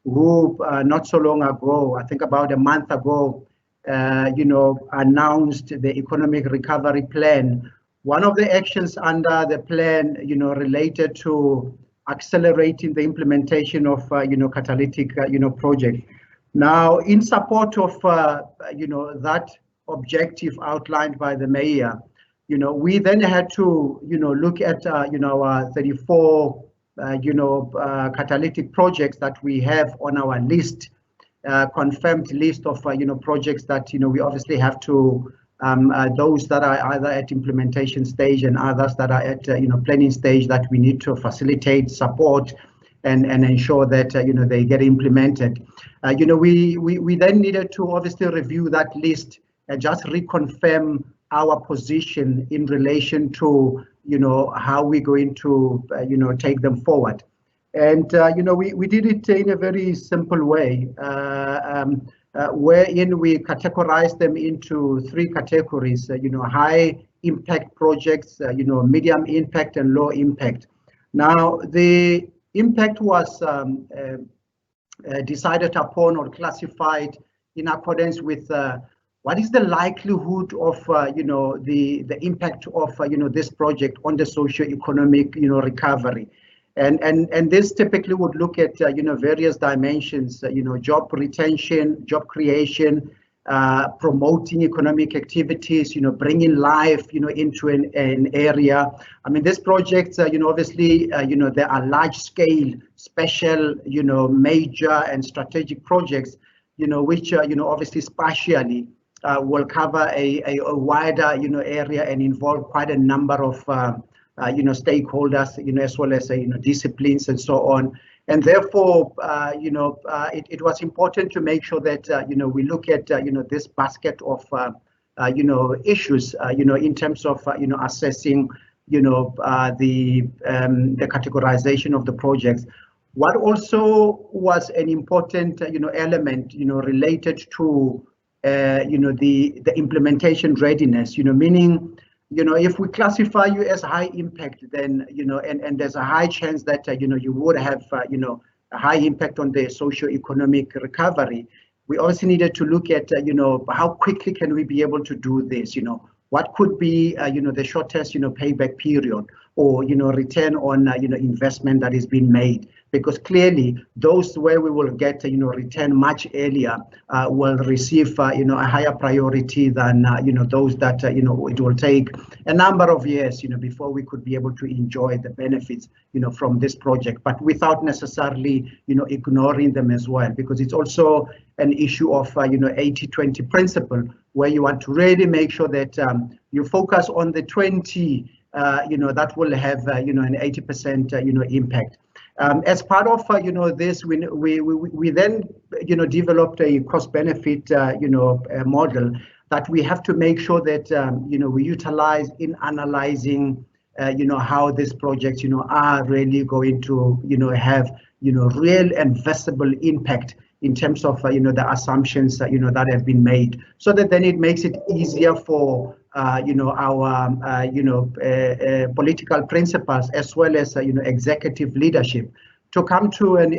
who not so long ago, I think about a month ago, announced the Economic Recovery Plan. One of the actions under the plan, related to accelerating the implementation of, catalytic, project. Now, in support of, that objective outlined by the mayor, we then had to, look at, our 34, catalytic projects that we have on our list, confirmed list of, projects that, we obviously have to, those that are either at implementation stage and others that are at, planning stage that we need to facilitate, support, and ensure that, they get implemented. We then needed to obviously review that list and just reconfirm our position in relation to, how we're going to, take them forward. And, we did it in a very simple way, wherein we categorized them into 3 categories, high impact projects, medium impact and low impact. Now, the impact was decided upon or classified in accordance with what is the likelihood of, the impact of, this project on the socio-economic, recovery. And this typically would look at, various dimensions, job retention, job creation, promoting economic activities, bringing life, into an area. I mean, this project, obviously, there are large scale, special, major and strategic projects, which, obviously spatially will cover a wider, area and involve quite a number of, stakeholders, as well as, disciplines and so on. And therefore, it was important to make sure that, we look at, this basket of, issues, in terms of, assessing, the categorization of the projects. What also was an important, element, related to the implementation readiness, meaning, if we classify you as high impact, then, and there's a high chance that, you would have, a high impact on the socio-economic recovery. We also needed to look at, how quickly can we be able to do this, what could be, the shortest, payback period, or, return on, investment that is being made. Because clearly those where we will get, return much earlier will receive, a higher priority than, those that, it will take a number of years, before we could be able to enjoy the benefits, from this project, but without necessarily, ignoring them as well, because it's also an issue of, 80-20 principle, where you want to really make sure that you focus on the 20, that will have, an 80%, impact. As part of, this, we then, developed a cost benefit, model that we have to make sure that, we utilize in analyzing, how these projects, are really going to, have, real and visible impact in terms of, the assumptions, that have been made, so that then it makes it easier for, our, political principals as well as, executive leadership to come to an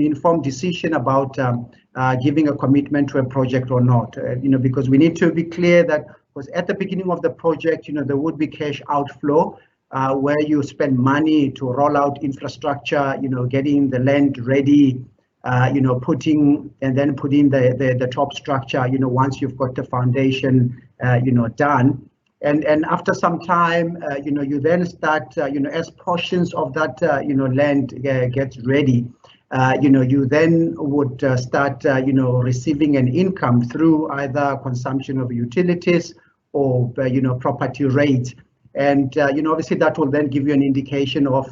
informed decision about giving a commitment to a project or not, because we need to be clear that was at the beginning of the project, there would be cash outflow where you spend money to roll out infrastructure, getting the land ready, putting the top structure, once you've got the foundation, done. And after some time, you then start, as portions of that, land gets ready, you then would start, receiving an income through either consumption of utilities or, property rates. And, obviously that will then give you an indication of,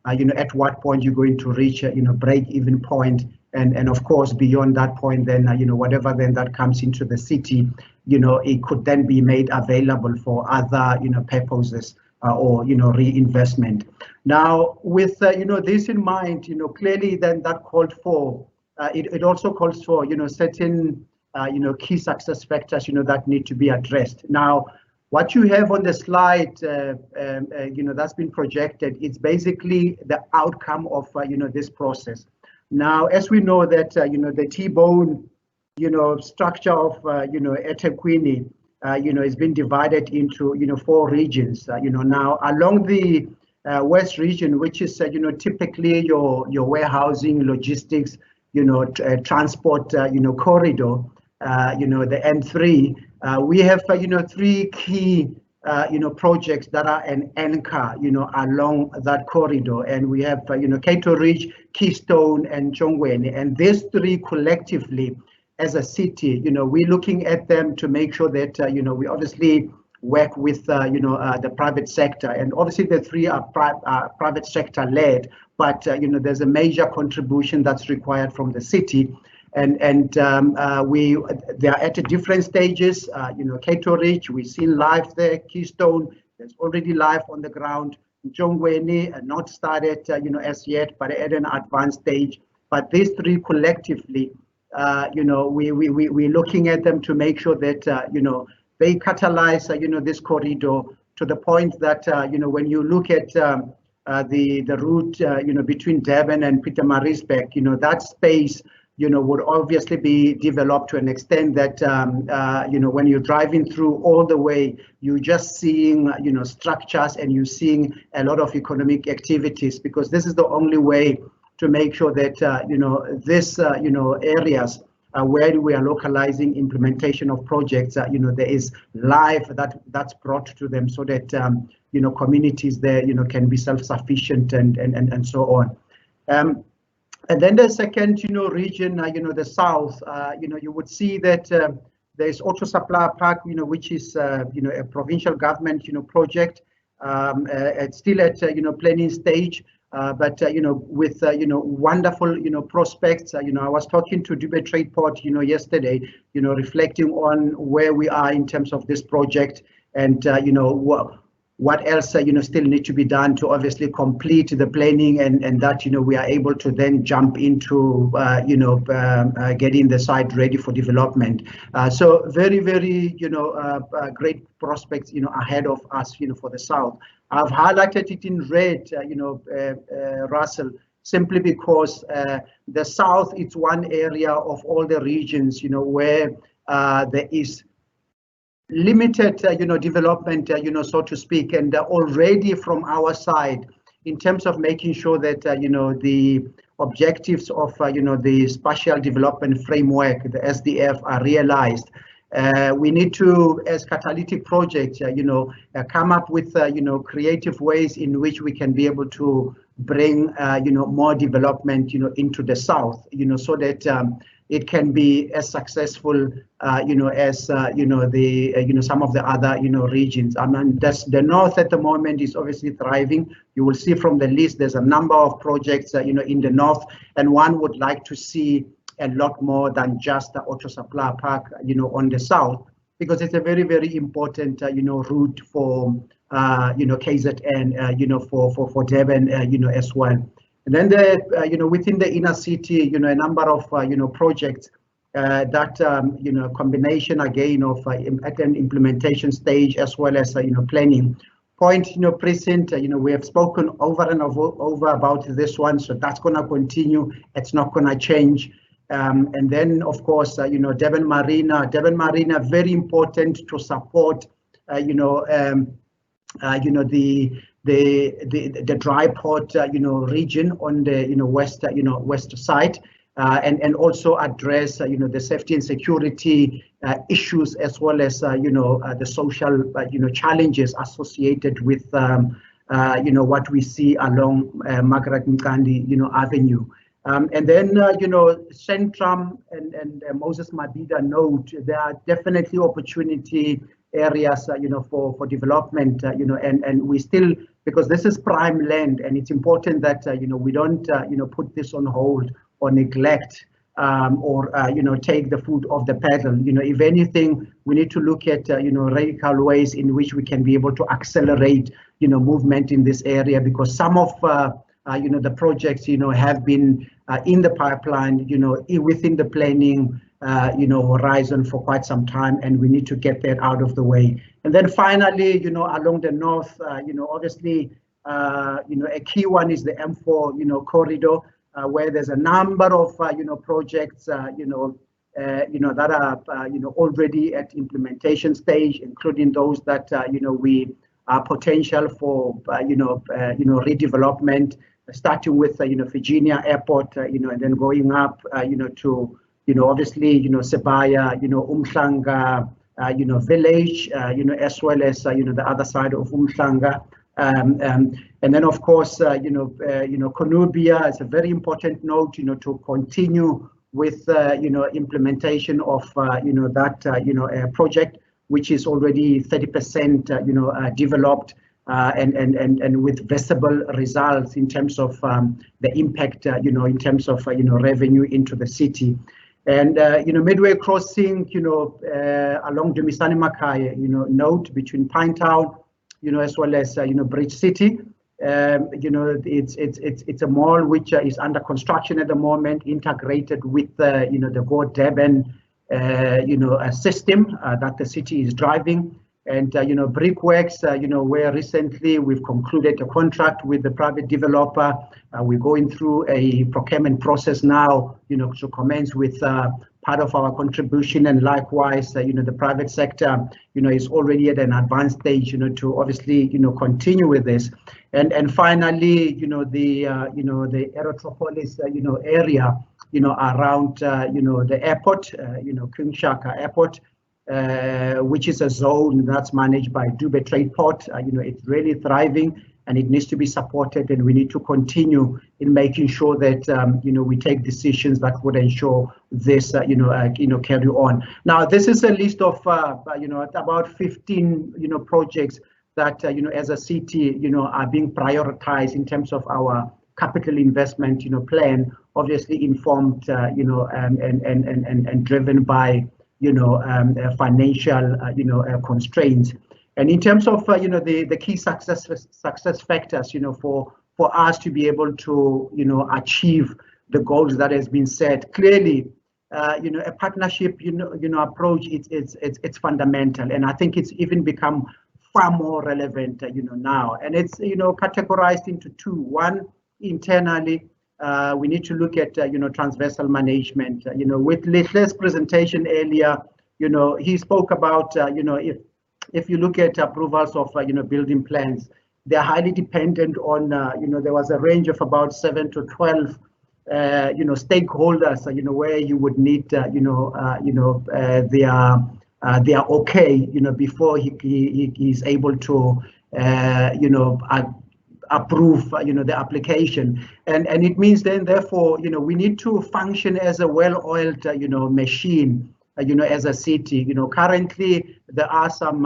at what point you're going to reach, break-even point. And of course, beyond that point, then, whatever then that comes into the city, it could then be made available for other, purposes or, reinvestment. Now, with, this in mind, clearly then that called for, it also calls for, certain, key success factors, that need to be addressed. Now, what you have on the slide, that's been projected, it's basically the outcome of, this process. Now, as we know that, the T-bone, structure of, eThekwini, has been divided into, 4 regions. Now along the west region, which is, typically your warehousing, logistics, transport, corridor, the N3, we have, 3 key, projects that are an anchor, along that corridor. And we have, Cato Ridge, Keystone, and Jongweni. And these 3 collectively, as a city, we're looking at them to make sure that, we obviously work with, the private sector. And obviously the 3 are private sector led, but, there's a major contribution that's required from the city. And they are at different stages. Cato Ridge, we've seen live there. Keystone, there's already live on the ground. Jongweni, not started, as yet, but at an advanced stage. But these 3 collectively, we're looking at them to make sure that, they catalyze, this corridor to the point that, when you look at the route, between Durban and Pietermaritzburg, that space, would obviously be developed to an extent that, when you're driving through all the way, you're just seeing, structures, and you're seeing a lot of economic activities, because this is the only way to make sure that, this, areas where we are localizing implementation of projects, there is life that's brought to them, so that, communities there, can be self-sufficient and so on. And then the second, region, the south, you would see that there's Auto Supply Park, which is, a provincial government, project. It's still at, planning stage, but, with, wonderful, prospects. I was talking to Durban Trade Port, yesterday, reflecting on where we are in terms of this project, and, what else still need to be done to obviously complete the planning, and that we are able to then jump into getting the site ready for development. So very great prospects ahead of us for the south. I've highlighted it in red, Russell, simply because the south is one area of all the regions where there is limited development so to speak, and already from our side in terms of making sure that the objectives of the spatial development framework, the SDF, are realized. We need to, as catalytic projects, come up with creative ways in which we can be able to bring more development into the south, so that it can be as successful as some of the other regions. I mean, the north at the moment is obviously thriving. You will see from the list there's a number of projects in the north, and one would like to see a lot more than just the auto supply park on the south, because it's a very important route for KZN, for Durban as well. And then within the inner city, a number of projects that combination again of at an implementation stage as well as planning. Point precinct, we have spoken over and over about this one, so that's going to continue. It's not going to change. And then of course Durban Marina, very important to support the dry port region on the west side, and also address the safety and security issues, as well as the social challenges associated with what we see along Margaret Mkandi Avenue. And then Centrum and Moses Mabhida node, there are definitely opportunity areas for development, and we still, because this is prime land, and it's important that we don't put this on hold or neglect or take the foot off the pedal. If anything, we need to look at radical ways in which we can be able to accelerate movement in this area, because some of the projects have been in the pipeline within the planning horizon for quite some time, and we need to get that out of the way. And then finally, along the north, obviously, a key one is the M4, corridor, where there's a number of, projects, that are, already at implementation stage, including those that, we are potential for, redevelopment, starting with, Virginia Airport, and then going up, to obviously, Sebaya, Umhlanga, village, as well as, the other side of Umhlanga. And then, of course, Konubia is a very important node, to continue with, implementation of, that, project, which is already 30%, developed, and with visible results in terms of the impact, in terms of, revenue into the city. And Midway Crossing, along the Dumisani Makhaya, node between Pinetown, as well as Bridge City. It's a mall which is under construction at the moment, integrated with the Go Durban system that the city is driving. And Brickworks, where recently we've concluded a contract with the private developer. We're going through a procurement process now, to commence with part of our contribution, and likewise, the private sector, is already at an advanced stage, to obviously, continue with this. And finally, the Aerotropolis, area, around, the airport, King Shaka Airport. Which is a zone that's managed by Durban Trade Port. It's really thriving, and it needs to be supported, and we need to continue in making sure that we take decisions that would ensure this carry on. Now, this is a list of about 15 projects that as a city are being prioritized in terms of our capital investment plan, obviously informed and driven by financial constraints. And in terms of the key success factors, for us to be able to achieve the goals that has been set, clearly a partnership approach, it's fundamental, and I think it's even become far more relevant now, and it's categorized into two. One, internally, we need to look at transversal management. With Lihle's presentation earlier, he spoke about if you look at approvals of building plans, they're highly dependent on there was a range of about 7 to 12 stakeholders where you would need their okay before he's able to approve the application, and it means then therefore we need to function as a well-oiled machine as a city. Currently there are some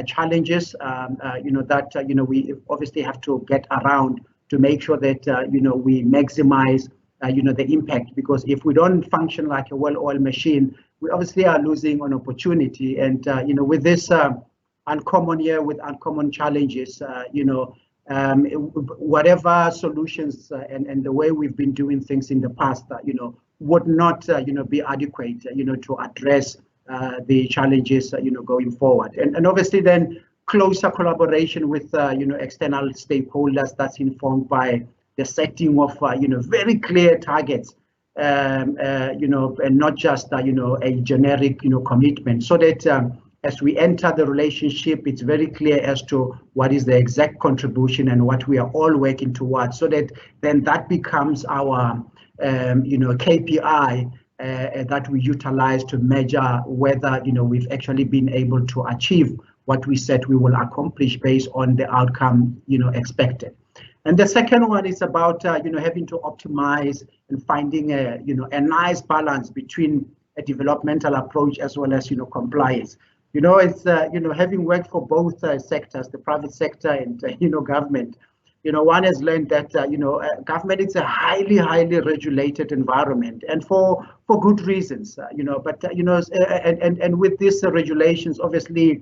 challenges that we obviously have to get around to make sure that we maximize the impact, because if we don't function like a well-oiled machine, we obviously are losing an opportunity. And with this uncommon year with uncommon challenges, whatever solutions and the way we've been doing things in the past, would not be adequate to address the challenges going forward. And obviously then closer collaboration with external stakeholders that's informed by the setting of very clear targets, and not just a generic commitment, so that as we enter the relationship, it's very clear as to what is the exact contribution and what we are all working towards, so that then that becomes our KPI that we utilize to measure whether we've actually been able to achieve what we said we will accomplish based on the outcome expected. And the second one is about having to optimize and finding a nice balance between a developmental approach as well as compliance. It's having worked for both sectors, the private sector and government. One has learned that government is a highly regulated environment, and for good reasons. But and with these regulations, obviously,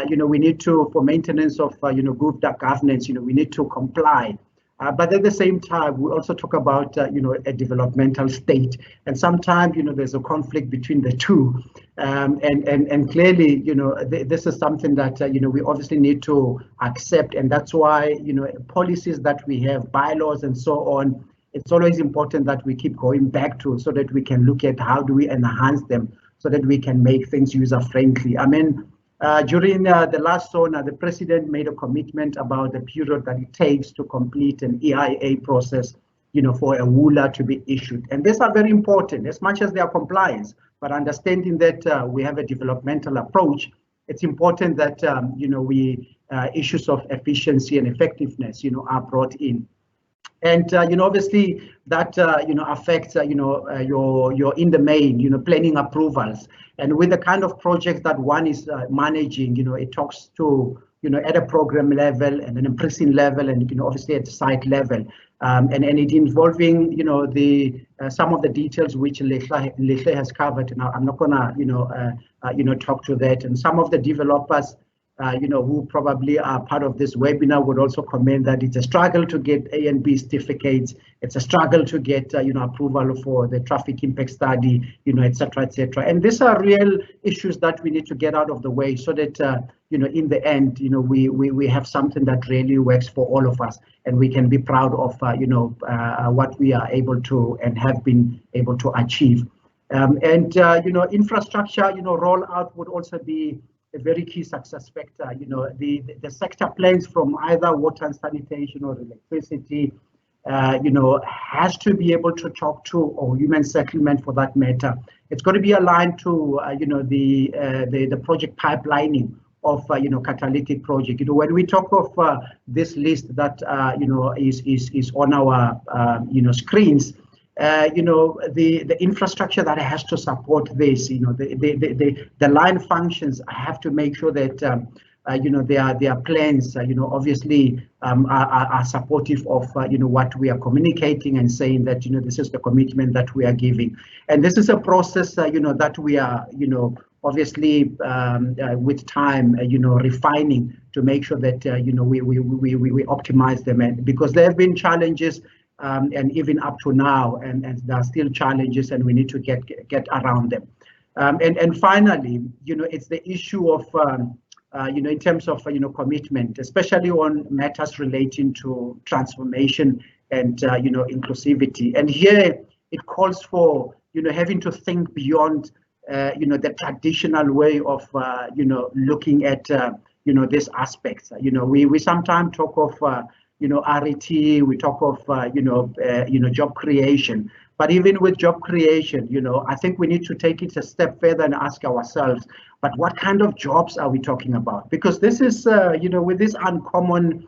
we need to, for maintenance of good governance, we need to comply. But at the same time, we also talk about a developmental state, and sometimes there's a conflict between the two, and clearly this is something that we obviously need to accept, and that's why policies that we have, bylaws and so on, it's always important that we keep going back to, so that we can look at how do we enhance them so that we can make things user friendly. I mean, during the last SONA, the president made a commitment about the period that it takes to complete an EIA process, for a WULA to be issued. And these are very important, as much as they are compliance, but understanding that we have a developmental approach, it's important that, we issues of efficiency and effectiveness, are brought in. And obviously that affects your in the main planning approvals, and with the kind of projects that one is managing, it talks to at a program level and an precinct level, and obviously at the site level, and it involving the some of the details which Lihle has covered. And I'm not gonna talk to that, and some of the developers who probably are part of this webinar would also comment that it's a struggle to get A and B certificates. It's a struggle to get approval for the traffic impact study, etc., etc. And these are real issues that we need to get out of the way, so that in the end, we have something that really works for all of us, and we can be proud of what we are able to and have been able to achieve. Infrastructure rollout would also be a very key success factor. The sector plans from either water and sanitation or electricity, has to be able to talk to, or human settlement for that matter. It's going to be aligned to, the project pipelining of, catalytic project. When we talk of this list that, is on our, screens, the infrastructure that has to support this, the line functions have to make sure that their plans, obviously are supportive of what we are communicating and saying that this is the commitment that we are giving. And this is a process that we are obviously with time, refining to make sure that we optimize them, and because there have been challenges, and even up to now, and there are still challenges, and we need to get around them. And finally, it's the issue of in terms of commitment, especially on matters relating to transformation and inclusivity. And here it calls for having to think beyond the traditional way of looking at these aspects. We sometimes talk of RET, we talk of job creation, but even with job creation, I think we need to take it a step further and ask ourselves, but what kind of jobs are we talking about? Because this is with this uncommon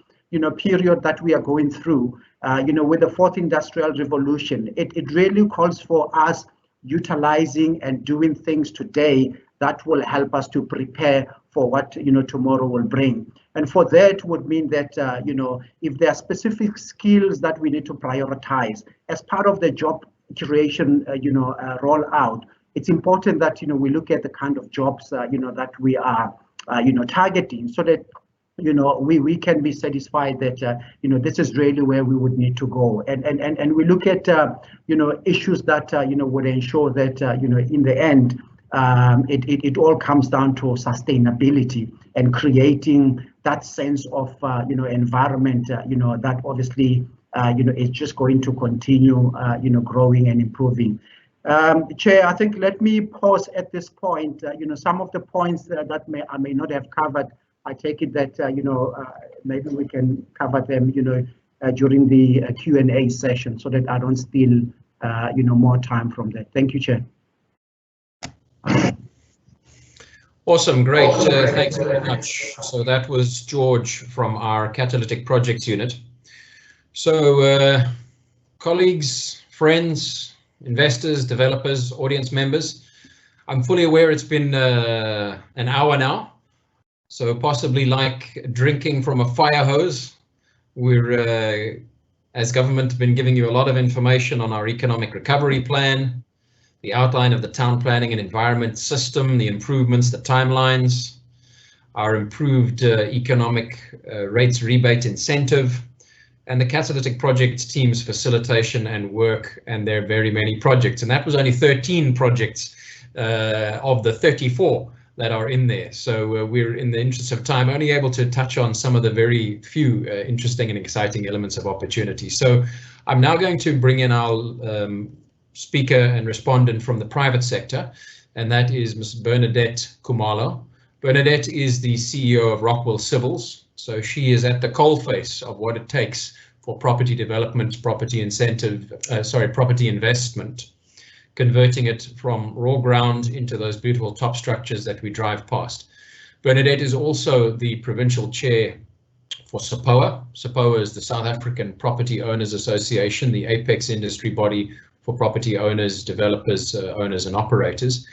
period that we are going through, with the fourth industrial revolution, it really calls for us utilizing and doing things today that will help us to prepare for what tomorrow will bring. And for that would mean that if there are specific skills that we need to prioritize as part of the job creation rollout, it's important that we look at the kind of jobs that we are targeting, so that we can be satisfied that this is really where we would need to go, and we look at issues that would ensure that in the end it all comes down to sustainability and creating that sense of environment that obviously is just going to continue growing and improving. Chair, I think let me pause at this point. Some of the points that I may not have covered, I take it that maybe we can cover them during the Q&A session, so that I don't steal more time from that. Thank you, Chair. Awesome, great. Thanks very much. So that was George from our Catalytic Projects Unit. So colleagues, friends, investors, developers, audience members, I'm fully aware it's been an hour now, so possibly like drinking from a fire hose. We're, as government, been giving you a lot of information on our economic recovery plan, the outline of the town planning and environment system, the improvements, the timelines, our improved economic rates rebate incentive, and the Catalytic Projects team's facilitation and work, and their very many projects. And that was only 13 projects of the 34 that are in there. So we're, in the interest of time, only able to touch on some of the very few interesting and exciting elements of opportunity. So I'm now going to bring in our speaker and respondent from the private sector, and that is Ms. Bernadette Khumalo. Bernadette is the CEO of Rokwil Civils, so she is at the coalface of what it takes for property development, property investment, converting it from raw ground into those beautiful top structures that we drive past. Bernadette is also the provincial chair for SAPOA. SAPOA is the South African Property Owners Association, the apex industry body for property owners, developers, owners and operators.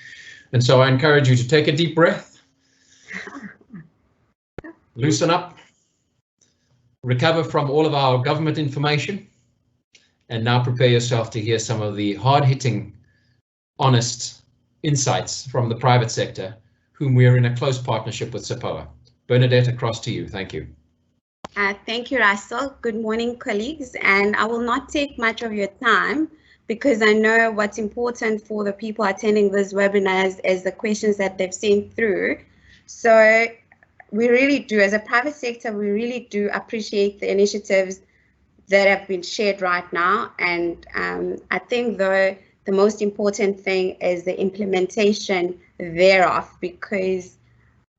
And so I encourage you to take a deep breath, loosen up, recover from all of our government information, and now prepare yourself to hear some of the hard-hitting, honest insights from the private sector, whom we are in a close partnership with SAPOA. Bernadette, across to you. Thank you. Thank you, Russell. Good morning, colleagues, and I will not take much of your time, because I know what's important for the people attending this webinar is the questions that they've sent through. So we really do, as a private sector, we really do appreciate the initiatives that have been shared right now. And I think the most important thing is the implementation thereof, because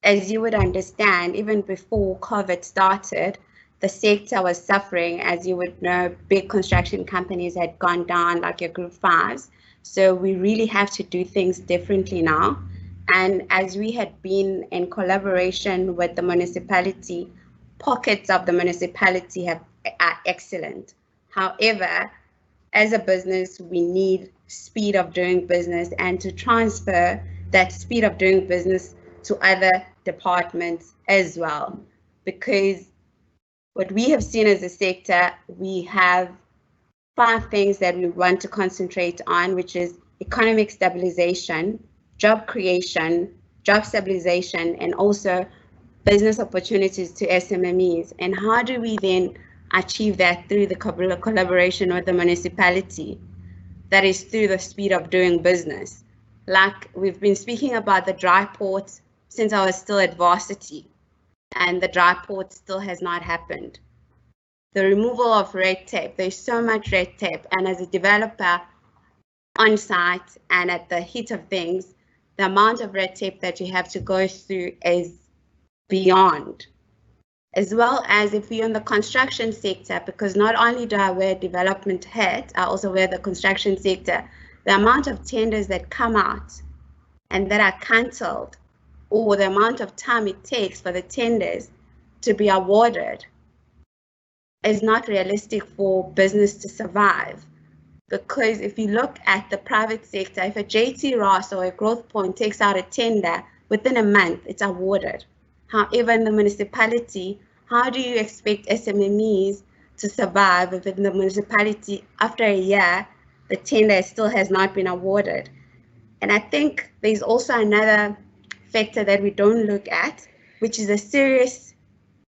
as you would understand, even before COVID started, the sector was suffering. As you would know, big construction companies had gone down, like your group fives. So we really have to do things differently now. And as we had been in collaboration with the municipality, pockets of the municipality are excellent. However, as a business, we need speed of doing business, and to transfer that speed of doing business to other departments as well. Because what we have seen as a sector, we have 5 things that we want to concentrate on, which is economic stabilization, job creation, job stabilization, and also business opportunities to SMMEs. And how do we then achieve that through the collaboration with the municipality? That is through the speed of doing business. Like we've been speaking about the dry port since I was still at varsity, and the dry port still has not happened. The removal of red tape, there's so much red tape, and as a developer on site and at the heat of things, the amount of red tape that you have to go through is beyond. As well as if you're in the construction sector, because not only do I wear development hat, I also wear the construction sector, the amount of tenders that come out and that are cancelled, or the amount of time it takes for the tenders to be awarded, is not realistic for business to survive. Because if you look at the private sector, if a JT Ross or a Growth Point takes out a tender, within a month it's awarded. However, in the municipality, how do you expect SMMEs to survive if in the municipality, after a year, the tender still has not been awarded? And I think there's also another factor that we don't look at, which is a serious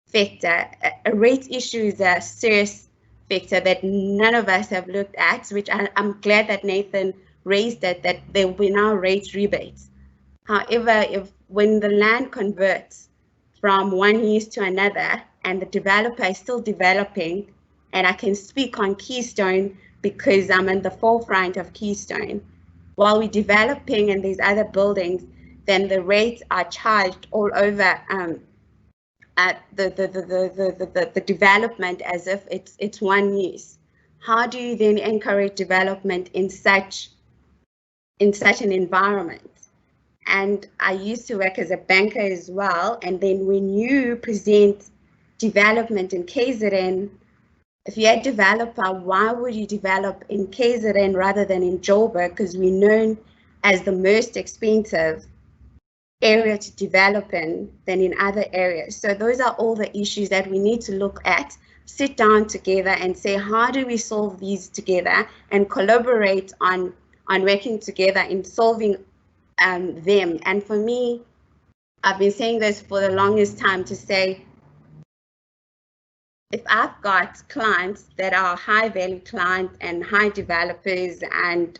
factor. A rate issue is a serious factor that none of us have looked at, which I'm glad that Nathan raised it, that there will be now rate rebates. However, when the land converts from one use to another and the developer is still developing, and I can speak on Keystone because I'm in the forefront of Keystone, while we're developing and there's other buildings, then the rates are charged all over the development as if it's one use. How do you then encourage development in such an environment? And I used to work as a banker as well, and then when you present development in KZN, if you're a developer, why would you develop in KZN rather than in Joburg? Because we're known as the most expensive area to develop in than in other areas. So those are all the issues that we need to look at, sit down together and say, how do we solve these together and collaborate on working together in solving them. And for me, I've been saying this for the longest time to say, if I've got clients that are high value clients and high developers and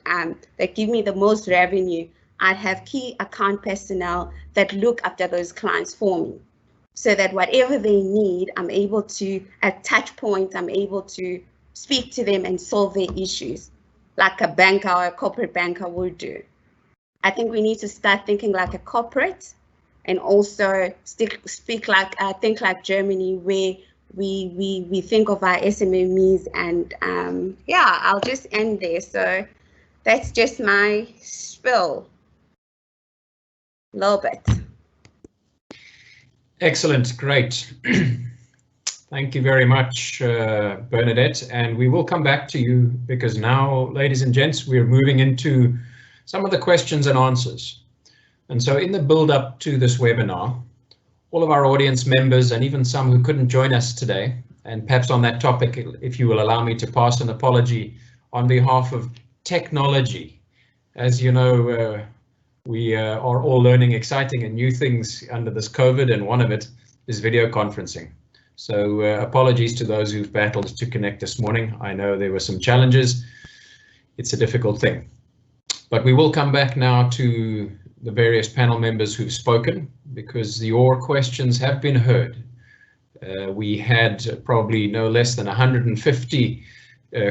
that give me the most revenue, I'd have key account personnel that look after those clients for me, so that whatever they need, I'm able to, at touch points, I'm able to speak to them and solve their issues like a banker or a corporate banker would do. I think we need to start thinking like a corporate and also think like Germany, where we think of our SMMEs, and yeah, I'll just end there. So that's just my spill. A little bit. Excellent, great. Thank you very much, Bernadette, and we will come back to you because now, ladies and gents, we're moving into some of the questions and answers. And so in the build up to this webinar, all of our audience members and even some who couldn't join us today, and perhaps on that topic, if you will allow me to pass an apology on behalf of technology. As you know, we are all learning exciting and new things under this COVID, and one of it is video conferencing. So apologies to those who've battled to connect this morning. I know there were some challenges. It's a difficult thing. But we will come back now to the various panel members who've spoken, because your questions have been heard. We had probably no less than 150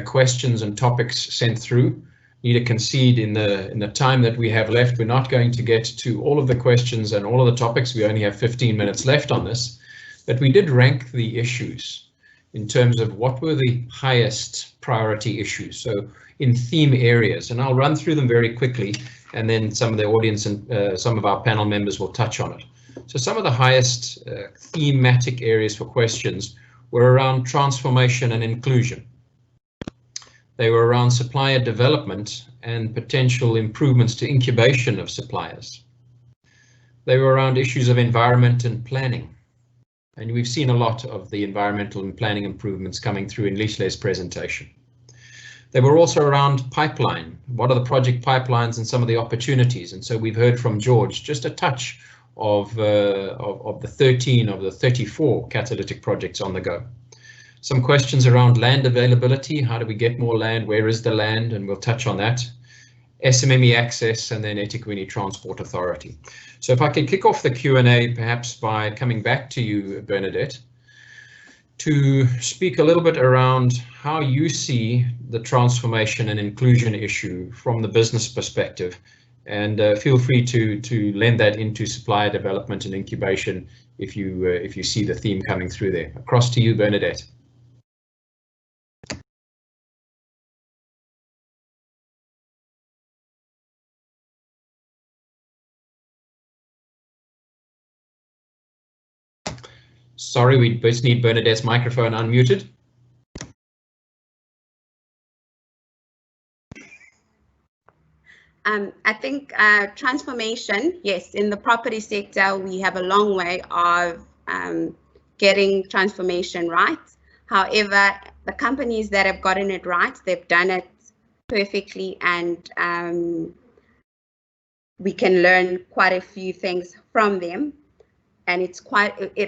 questions and topics sent through. Need to concede in the time that we have left, we're not going to get to all of the questions and all of the topics. We only have 15 minutes left on this, but we did rank the issues in terms of what were the highest priority issues. So in theme areas, and I'll run through them very quickly, and then some of the audience and some of our panel members will touch on it. So some of the highest thematic areas for questions were around transformation and inclusion. They were around supplier development and potential improvements to incubation of suppliers. They were around issues of environment and planning. And we've seen a lot of the environmental and planning improvements coming through in Lihle's presentation. They were also around pipeline. What are the project pipelines and some of the opportunities? And so we've heard from George just a touch of the 13 of the 34 catalytic projects on the go. Some questions around land availability. How do we get more land? Where is the land? And we'll touch on that. SMME access, and then eThekwini Transport Authority. So if I could kick off the Q&A perhaps by coming back to you, Bernadette, to speak a little bit around how you see the transformation and inclusion issue from the business perspective, and feel free to lend that into supplier development and incubation if you see the theme coming through there. Across to you, Bernadette. Sorry, we both need Bernadette's microphone unmuted. I think transformation, yes, in the property sector, we have a long way of getting transformation right. However, the companies that have gotten it right, they've done it perfectly, and we can learn quite a few things from them. And it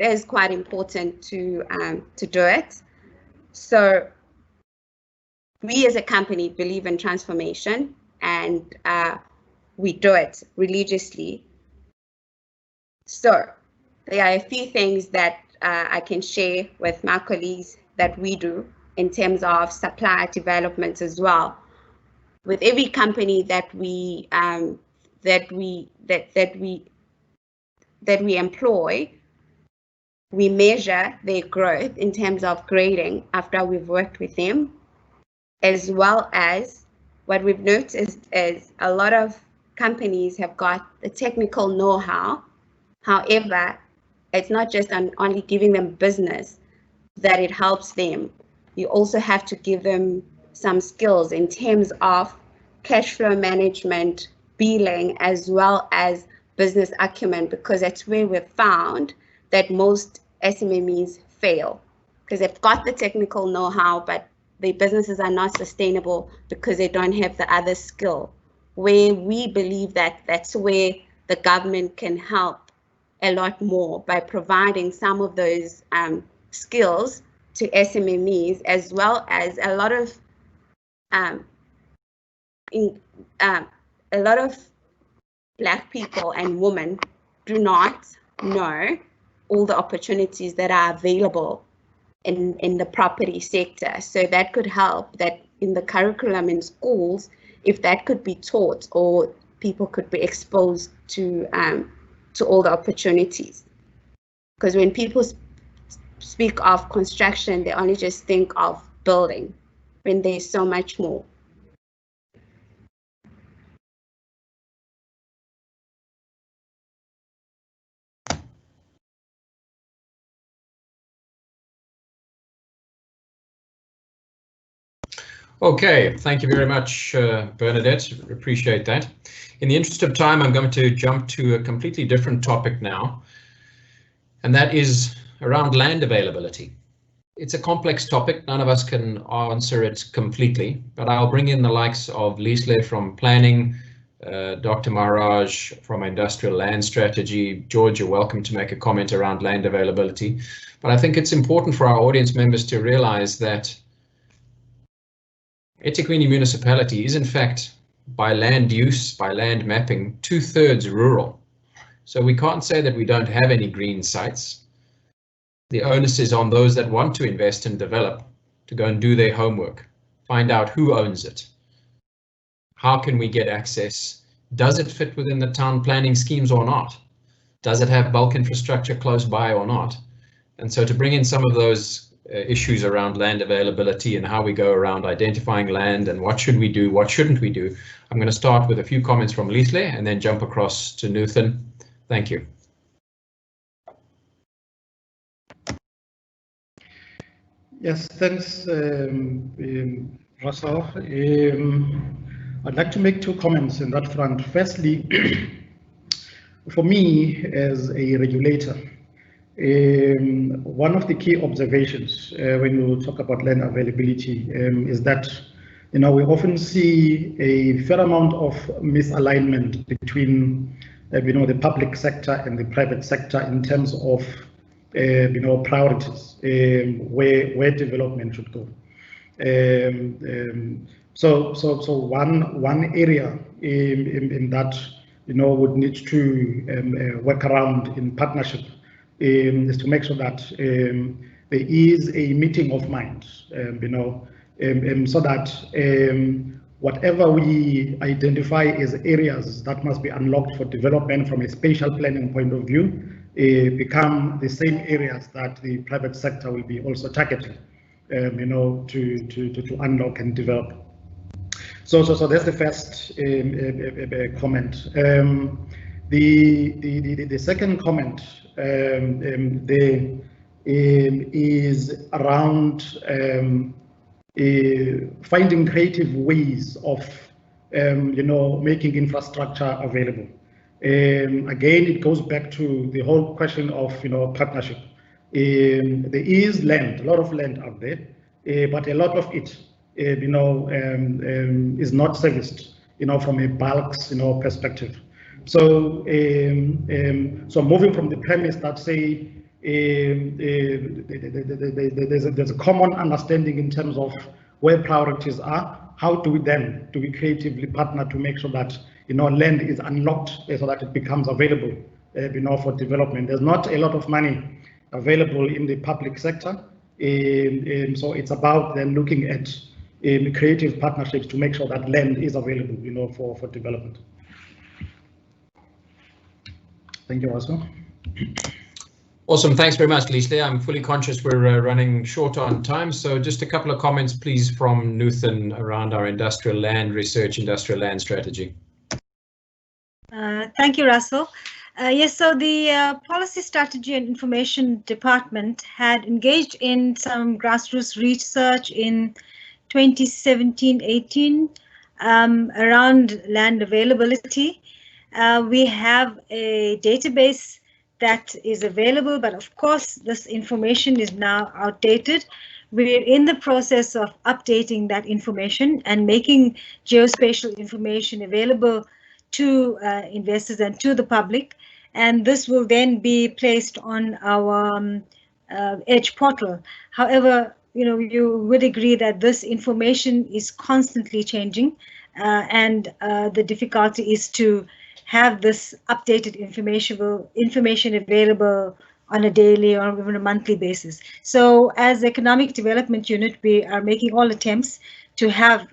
is quite important to do it. So we as a company believe in transformation, and we do it religiously. So there are a few things that I can share with my colleagues that we do in terms of supplier development as well. With every company that we employ, we measure their growth in terms of grading after we've worked with them, as well as what we've noticed is a lot of companies have got the technical know-how. However, it's not just on only giving them business that it helps them. You also have to give them some skills in terms of cash flow management, billing, as well as business acumen, because that's where we've found that most SMMEs fail, because they've got the technical know-how, but their businesses are not sustainable because they don't have the other skill. Where we believe that that's where the government can help a lot more by providing some of those skills to SMMEs, as well as a lot of Black people and women do not know all the opportunities that are available in the property sector. So that could help, that in the curriculum in schools, if that could be taught, or people could be exposed to all the opportunities. Because when people speak of construction, they only just think of building, when there's so much more. Okay, thank you very much, Bernadette. Appreciate that. In the interest of time, I'm going to jump to a completely different topic now, and that is around land availability. It's a complex topic. None of us can answer it completely, but I'll bring in the likes of Lihle from planning, Dr. Maharaj from industrial land strategy. George, you're welcome to make a comment around land availability. But I think it's important for our audience members to realize that EThekwini Municipality is in fact, by land use, by land mapping, 2/3 rural. So we can't say that we don't have any green sites. The onus is on those that want to invest and develop to go and do their homework, find out who owns it. How can we get access? Does it fit within the town planning schemes or not? Does it have bulk infrastructure close by or not? And so to bring in some of those issues around land availability and how we go around identifying land and what should we do, what shouldn't we do, I'm going to start with a few comments from Lihle and then jump across to Nuthan. Thank you. Yes, thanks, Russell. I'd like to make two comments in that front. Firstly, for me as a regulator, one of the key observations when you talk about land availability is that we often see a fair amount of misalignment between, the public sector and the private sector in terms of, priorities, where development should go. So one area in that, would need to work around in partnership is to make sure that there is a meeting of minds, so that whatever we identify as areas that must be unlocked for development from a spatial planning point of view become the same areas that the private sector will be also targeting, to unlock and develop. So that's the first comment. The second comment is around finding creative ways of making infrastructure available. Again, it goes back to the whole question of partnership. There is land, a lot of land out there, but a lot of it is not serviced from a bulks perspective. So so moving from the premise that say there's a common understanding in terms of where priorities are, how do we creatively partner to make sure that land is unlocked so that it becomes available for development. There's not a lot of money available in the public sector, so it's about then looking at creative partnerships to make sure that land is available for development. Thank you, Russell. Awesome, thanks very much, Lihle. I'm fully conscious we're running short on time, so just a couple of comments, please, from Nuthan around our industrial land research, industrial land strategy. Thank you, Russell. Yes, so the Policy Strategy and Information Department had engaged in some grassroots research in 2017-18 around land availability. We have a database that is available, but of course this information is now outdated. We're in the process of updating that information and making geospatial information available to investors and to the public, and this will then be placed on our Edge portal. However, you would agree that this information is constantly changing, and the difficulty is to have this updated information available on a daily or even a monthly basis. So as the Economic Development Unit, we are making all attempts to have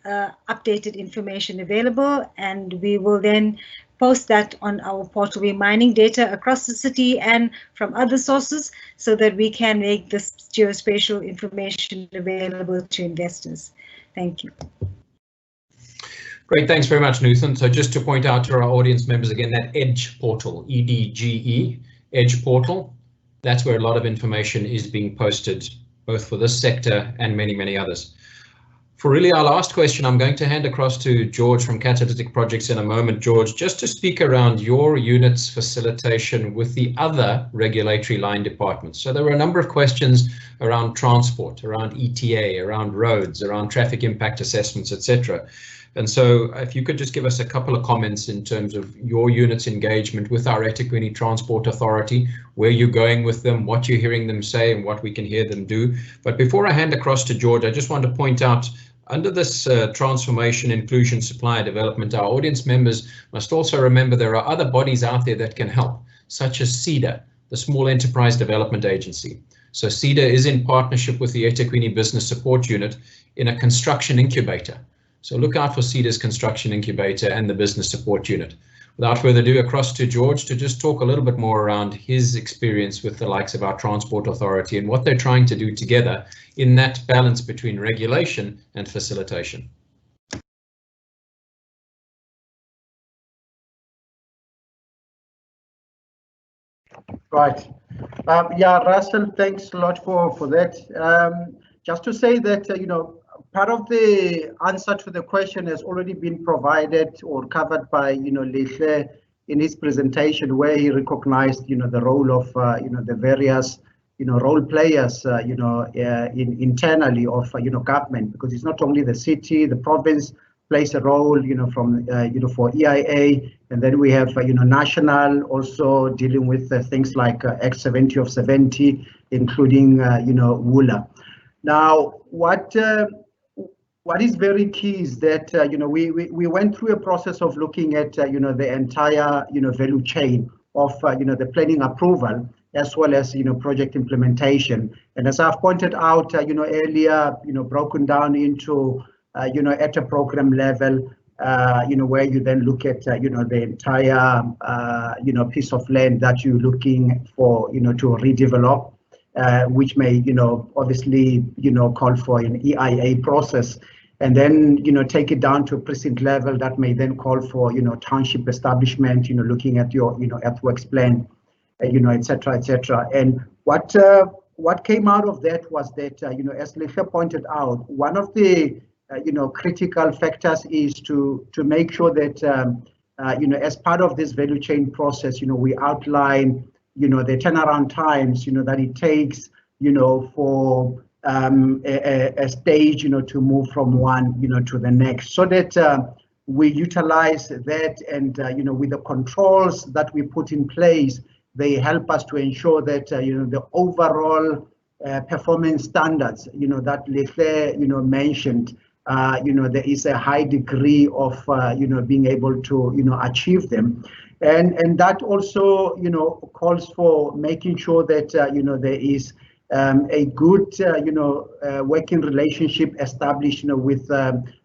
updated information available, and we will then post that on our portal. We're mining data across the city and from other sources so that we can make this geospatial information available to investors. Thank you. Great, thanks very much, Nuthan. So just to point out to our audience members again, that Edge portal, EDGE, Edge portal, that's where a lot of information is being posted, both for this sector and many, many others. For really our last question, I'm going to hand across to George from Catalytic Projects in a moment. George, just to speak around your unit's facilitation with the other regulatory line departments. So there were a number of questions around transport, around ETA, around roads, around traffic impact assessments, etc. And so if you could just give us a couple of comments in terms of your unit's engagement with our eThekwini Transport Authority, where you're going with them, what you're hearing them say and what we can hear them do. But before I hand across to George, I just want to point out, under this transformation, inclusion, supply, development, our audience members must also remember there are other bodies out there that can help, such as SEDA, the Small Enterprise Development Agency. So SEDA is in partnership with the eThekwini Business Support Unit in a construction incubator. So look out for SEDA's construction incubator and the business support unit. Without further ado, across to George to just talk a little bit more around his experience with the likes of our Transport Authority and what they're trying to do together in that balance between regulation and facilitation. Right. Yeah, Russell, thanks a lot for that. Just to say that, part of the answer to the question has already been provided or covered by, Lihle in his presentation, where he recognized, the role of, the various, role players, internally of, government, because it's not only the city, the province plays a role, from, for EIA, and then we have, national also dealing with things like Act 70 of 70, including, WULA. Now, what is very key is that, we went through a process of looking at, the entire, value chain of, the planning approval, as well as, project implementation. And as I've pointed out, earlier, broken down into, at a program level, where you then look at, the entire, piece of land that you're looking for, to redevelop, which may, obviously, call for an EIA process. And then, take it down to a precinct level that may then call for, township establishment, looking at your, earthworks plan, et cetera, et cetera. And what came out of that was that, as Lihle pointed out, one of the, critical factors is to make sure that, as part of this value chain process, we outline, the turnaround times, that it takes, for a stage, to move from one, to the next, so that we utilize that, and with the controls that we put in place, they help us to ensure that the overall performance standards, that Lihle mentioned, there is a high degree of being able to achieve them, and that also calls for making sure that there is a good working relationship established with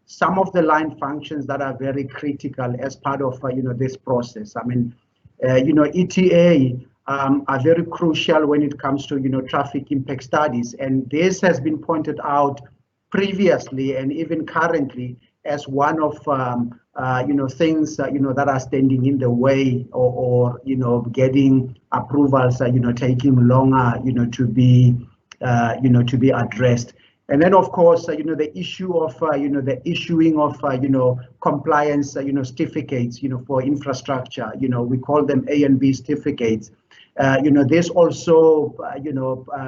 some of the line functions that are very critical as part of this process. I mean, ETA are very crucial when it comes to traffic impact studies, and this has been pointed out previously and even currently as one of things that are standing in the way, or getting approvals taking longer to be addressed. And then, of course, the issue of the issuing of compliance certificates for infrastructure, we call them A and B certificates. This also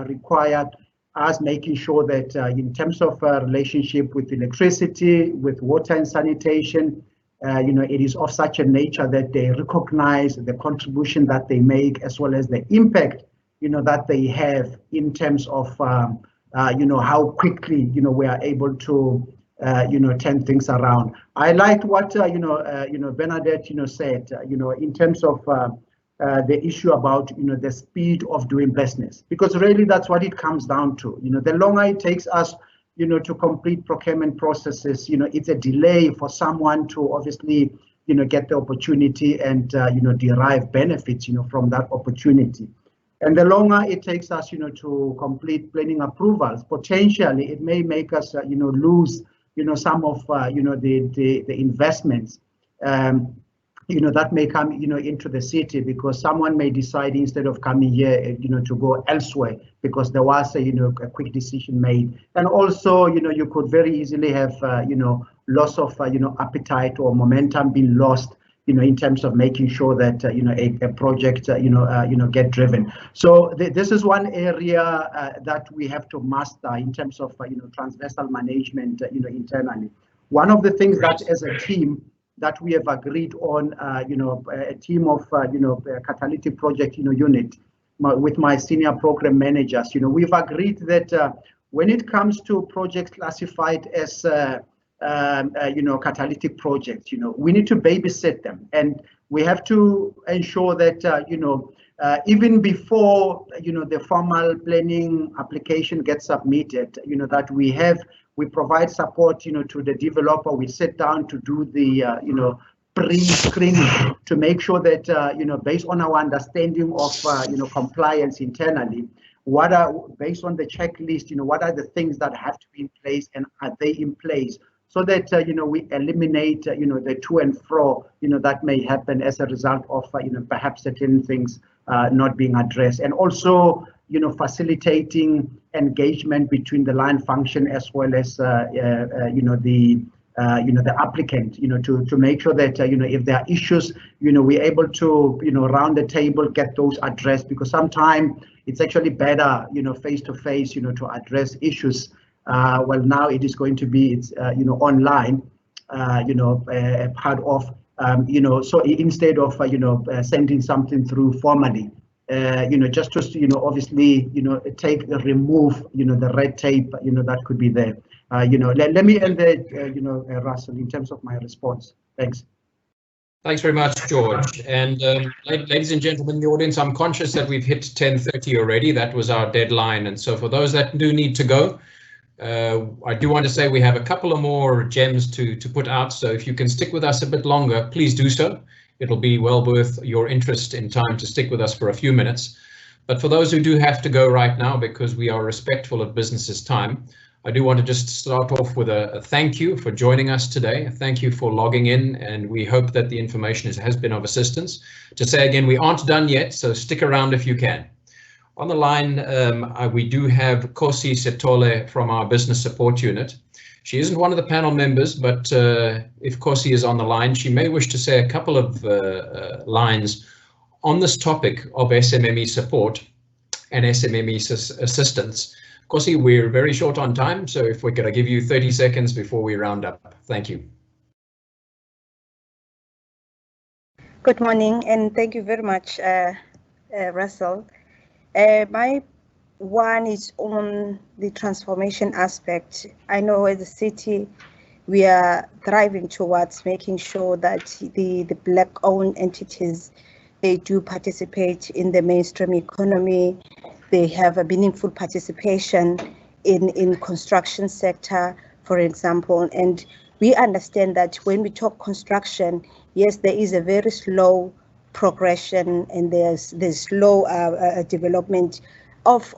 required us making sure that in terms of relationship with electricity, with water and sanitation, it is of such a nature that they recognize the contribution that they make, as well as the impact that they have in terms of how quickly we are able to turn things around. I liked what Bernadette said in terms of the issue about the speed of doing business, because really that's what it comes down to. The longer it takes us to complete procurement processes, it's a delay for someone to obviously get the opportunity and derive benefits from that opportunity. And the longer it takes us to complete planning approvals, potentially it may make us lose some of the investments that may come into the city, because someone may decide, instead of coming here to go elsewhere, because there was a quick decision made. And also you could very easily have loss of appetite or momentum being lost in terms of making sure that a project get driven. So this is one area that we have to master in terms of transversal management internally. One of the things that as a team that we have agreed on, a team of catalytic project unit with my senior program managers, we've agreed that when it comes to projects classified as catalytic projects, we need to babysit them, and we have to ensure that even before the formal planning application gets submitted, that we provide support to the developer. We sit down to do the pre-screening to make sure that based on our understanding of compliance internally, based on the checklist, what are the things that have to be in place, and are they in place, so that we eliminate the to and fro that may happen as a result of perhaps certain things not being addressed, and also facilitating engagement between the line function as well as the the applicant, to make sure that, if there are issues, we're able to, round the table, get those addressed, because sometimes it's actually better, face to face, to address issues. Well, now it is going to be, it's, online, part of, so instead of, sending something through formally, just to, obviously, remove, the red tape, that could be there. Let me end there, Russell, in terms of my response. Thanks. Thanks very much, George. And ladies and gentlemen in the audience, I'm conscious that we've hit 10:30 already. That was our deadline. And so for those that do need to go, I do want to say we have a couple of more gems to put out. So if you can stick with us a bit longer, please do so. It'll be well worth your interest in time to stick with us for a few minutes. But for those who do have to go right now, because we are respectful of business's time, I do want to just start off with a thank you for joining us today. Thank you for logging in, and we hope that the information has been of assistance. To say again, we aren't done yet, so stick around if you can. On the line, we do have Kosi Setole from our business support unit. She isn't one of the panel members, but if Kosi is on the line, she may wish to say a couple of lines on this topic of SMME support and SMME assistance. Kosi, we're very short on time, so if we're going to give you 30 seconds before we round up. Thank you. Good morning, and thank you very much, Russell. My one is on the transformation aspect. I know as a city, we are driving towards making sure that the Black-owned entities, they do participate in the mainstream economy. They have a meaningful participation in construction sector, for example. And we understand that when we talk construction, yes, there is a very slow progression and there's slow development of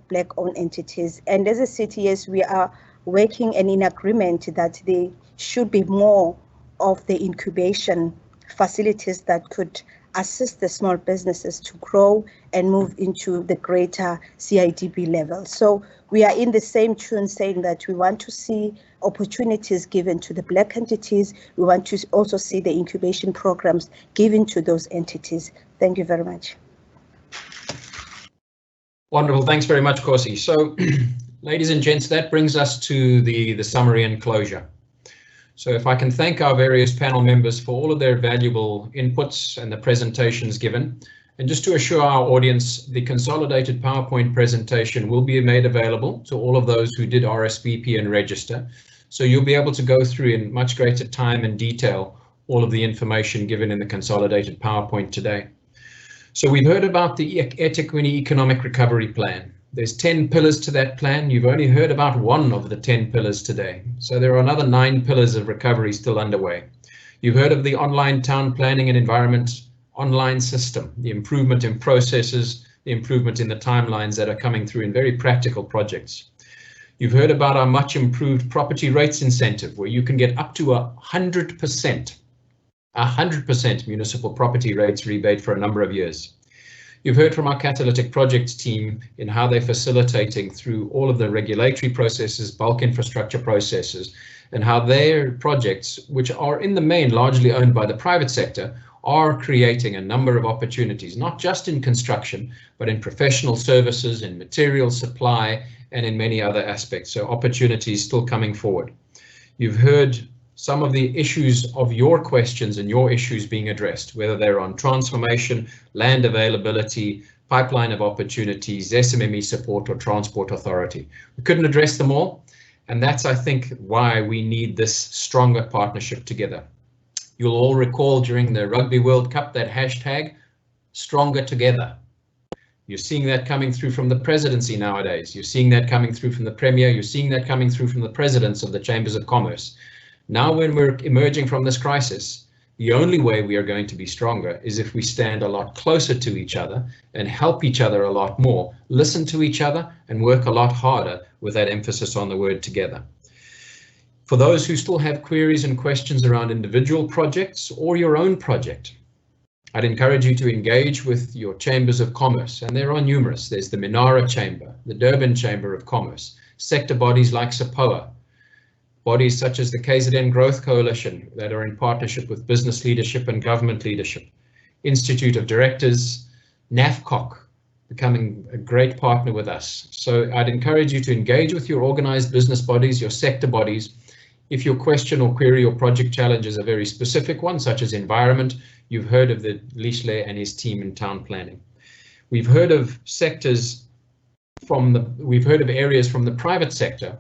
Black-owned entities. And as a city, yes, we are working and in agreement that there should be more of the incubation facilities that could assist the small businesses to grow and move into the greater CIDB level. So we are in the same tune saying that we want to see opportunities given to the Black entities. We want to also see the incubation programs given to those entities. Thank you very much. Wonderful. Thanks very much, Kosi. So, ladies and gents, that brings us to the summary and closure. So if I can thank our various panel members for all of their valuable inputs and the presentations given, and just to assure our audience, the consolidated PowerPoint presentation will be made available to all of those who did RSVP and register. So you'll be able to go through in much greater time and detail all of the information given in the consolidated PowerPoint today. So we've heard about the EThekwini Economic Recovery Plan. There's 10 pillars to that plan. You've only heard about one of the 10 pillars today. So there are another 9 pillars of recovery still underway. You've heard of the online town planning and environment online system, the improvement in processes, the improvement in the timelines that are coming through in very practical projects. You've heard about our much improved property rates incentive, where you can get up to 100% municipal property rates rebate for a number of years. You've heard from our catalytic projects team in how they're facilitating through all of the regulatory processes, bulk infrastructure processes, and how their projects, which are in the main largely owned by the private sector, are creating a number of opportunities, not just in construction, but in professional services, in material supply, and in many other aspects. So opportunities still coming forward. You've heard some of the issues of your questions and your issues being addressed, whether they're on transformation, land availability, pipeline of opportunities, SMME support, or transport authority. We couldn't address them all, and that's, I think, why we need this stronger partnership together. You'll all recall during the Rugby World Cup that hashtag, stronger together. You're seeing that coming through from the presidency nowadays. You're seeing that coming through from the Premier. You're seeing that coming through from the presidents of the Chambers of Commerce. Now, when we're emerging from this crisis, the only way we are going to be stronger is if we stand a lot closer to each other and help each other a lot more, listen to each other, and work a lot harder with that emphasis on the word together. For those who still have queries and questions around individual projects or your own project, I'd encourage you to engage with your Chambers of Commerce, and there are numerous. There's the Minara Chamber, the Durban Chamber of Commerce, sector bodies like SAPOA, bodies such as the KZN Growth Coalition that are in partnership with business leadership and government leadership, Institute of Directors, NAFCOC, becoming a great partner with us. So I'd encourage you to engage with your organized business bodies, your sector bodies. If your question or query or project challenge is a very specific one, such as environment, you've heard of the Lihle and his team in town planning. We've heard of sectors we've heard of areas from the private sector,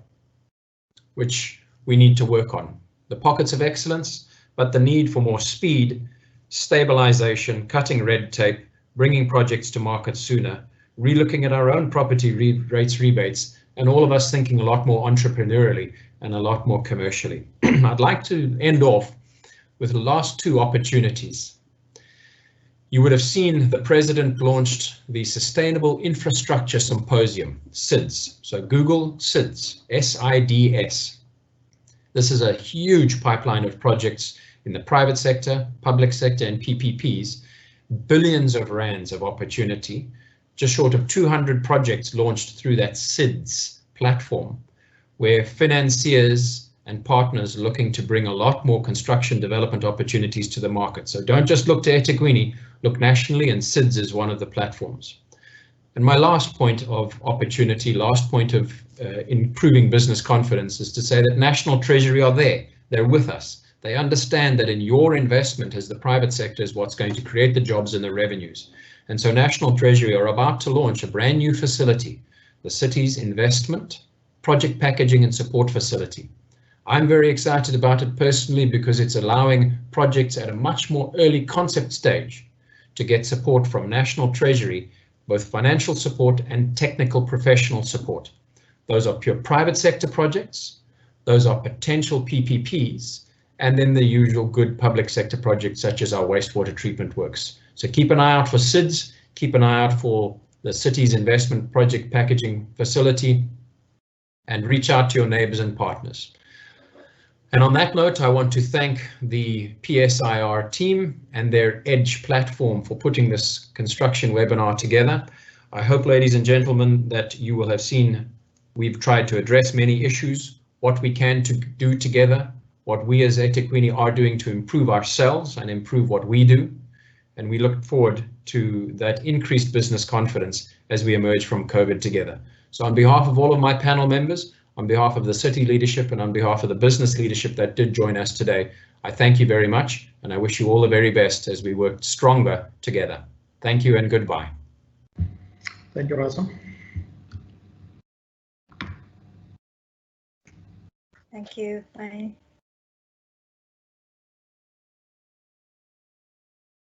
which we need to work on. The pockets of excellence, but the need for more speed, stabilization, cutting red tape, bringing projects to market sooner, relooking at our own property rates, rebates, and all of us thinking a lot more entrepreneurially and a lot more commercially. I'd like to end off with the last two opportunities. You would have seen the President launched the Sustainable Infrastructure Symposium, SIDS. So Google SIDS, S-I-D-S. This is a huge pipeline of projects in the private sector, public sector, and PPPs. Billions of rands of opportunity, just short of 200 projects launched through that SIDS platform, where financiers and partners looking to bring a lot more construction development opportunities to the market. So don't just look to eThekwini, look nationally, and SIDS is one of the platforms. And my last point of opportunity, last point of improving business confidence is to say that National Treasury are there, they're with us. They understand that in your investment as the private sector is what's going to create the jobs and the revenues. And so National Treasury are about to launch a brand new facility, the city's investment, project packaging and support facility. I'm very excited about it personally because it's allowing projects at a much more early concept stage to get support from National Treasury, both financial support and technical professional support. Those are pure private sector projects, those are potential PPPs, and then the usual good public sector projects such as our wastewater treatment works. So keep an eye out for SIDS, keep an eye out for the city's investment project packaging facility, and reach out to your neighbors and partners. And on that note, I want to thank the PSIR team and their EDGE platform for putting this construction webinar together. I hope, ladies and gentlemen, that you will have seen we've tried to address many issues, what we can do together, what we as eThekwini are doing to improve ourselves and improve what we do. And we look forward to that increased business confidence as we emerge from COVID together. So on behalf of all of my panel members, on behalf of the city leadership and on behalf of the business leadership that did join us today, I thank you very much and I wish you all the very best as we work stronger together. Thank you and goodbye. Thank you, Russell. Thank you. Bye.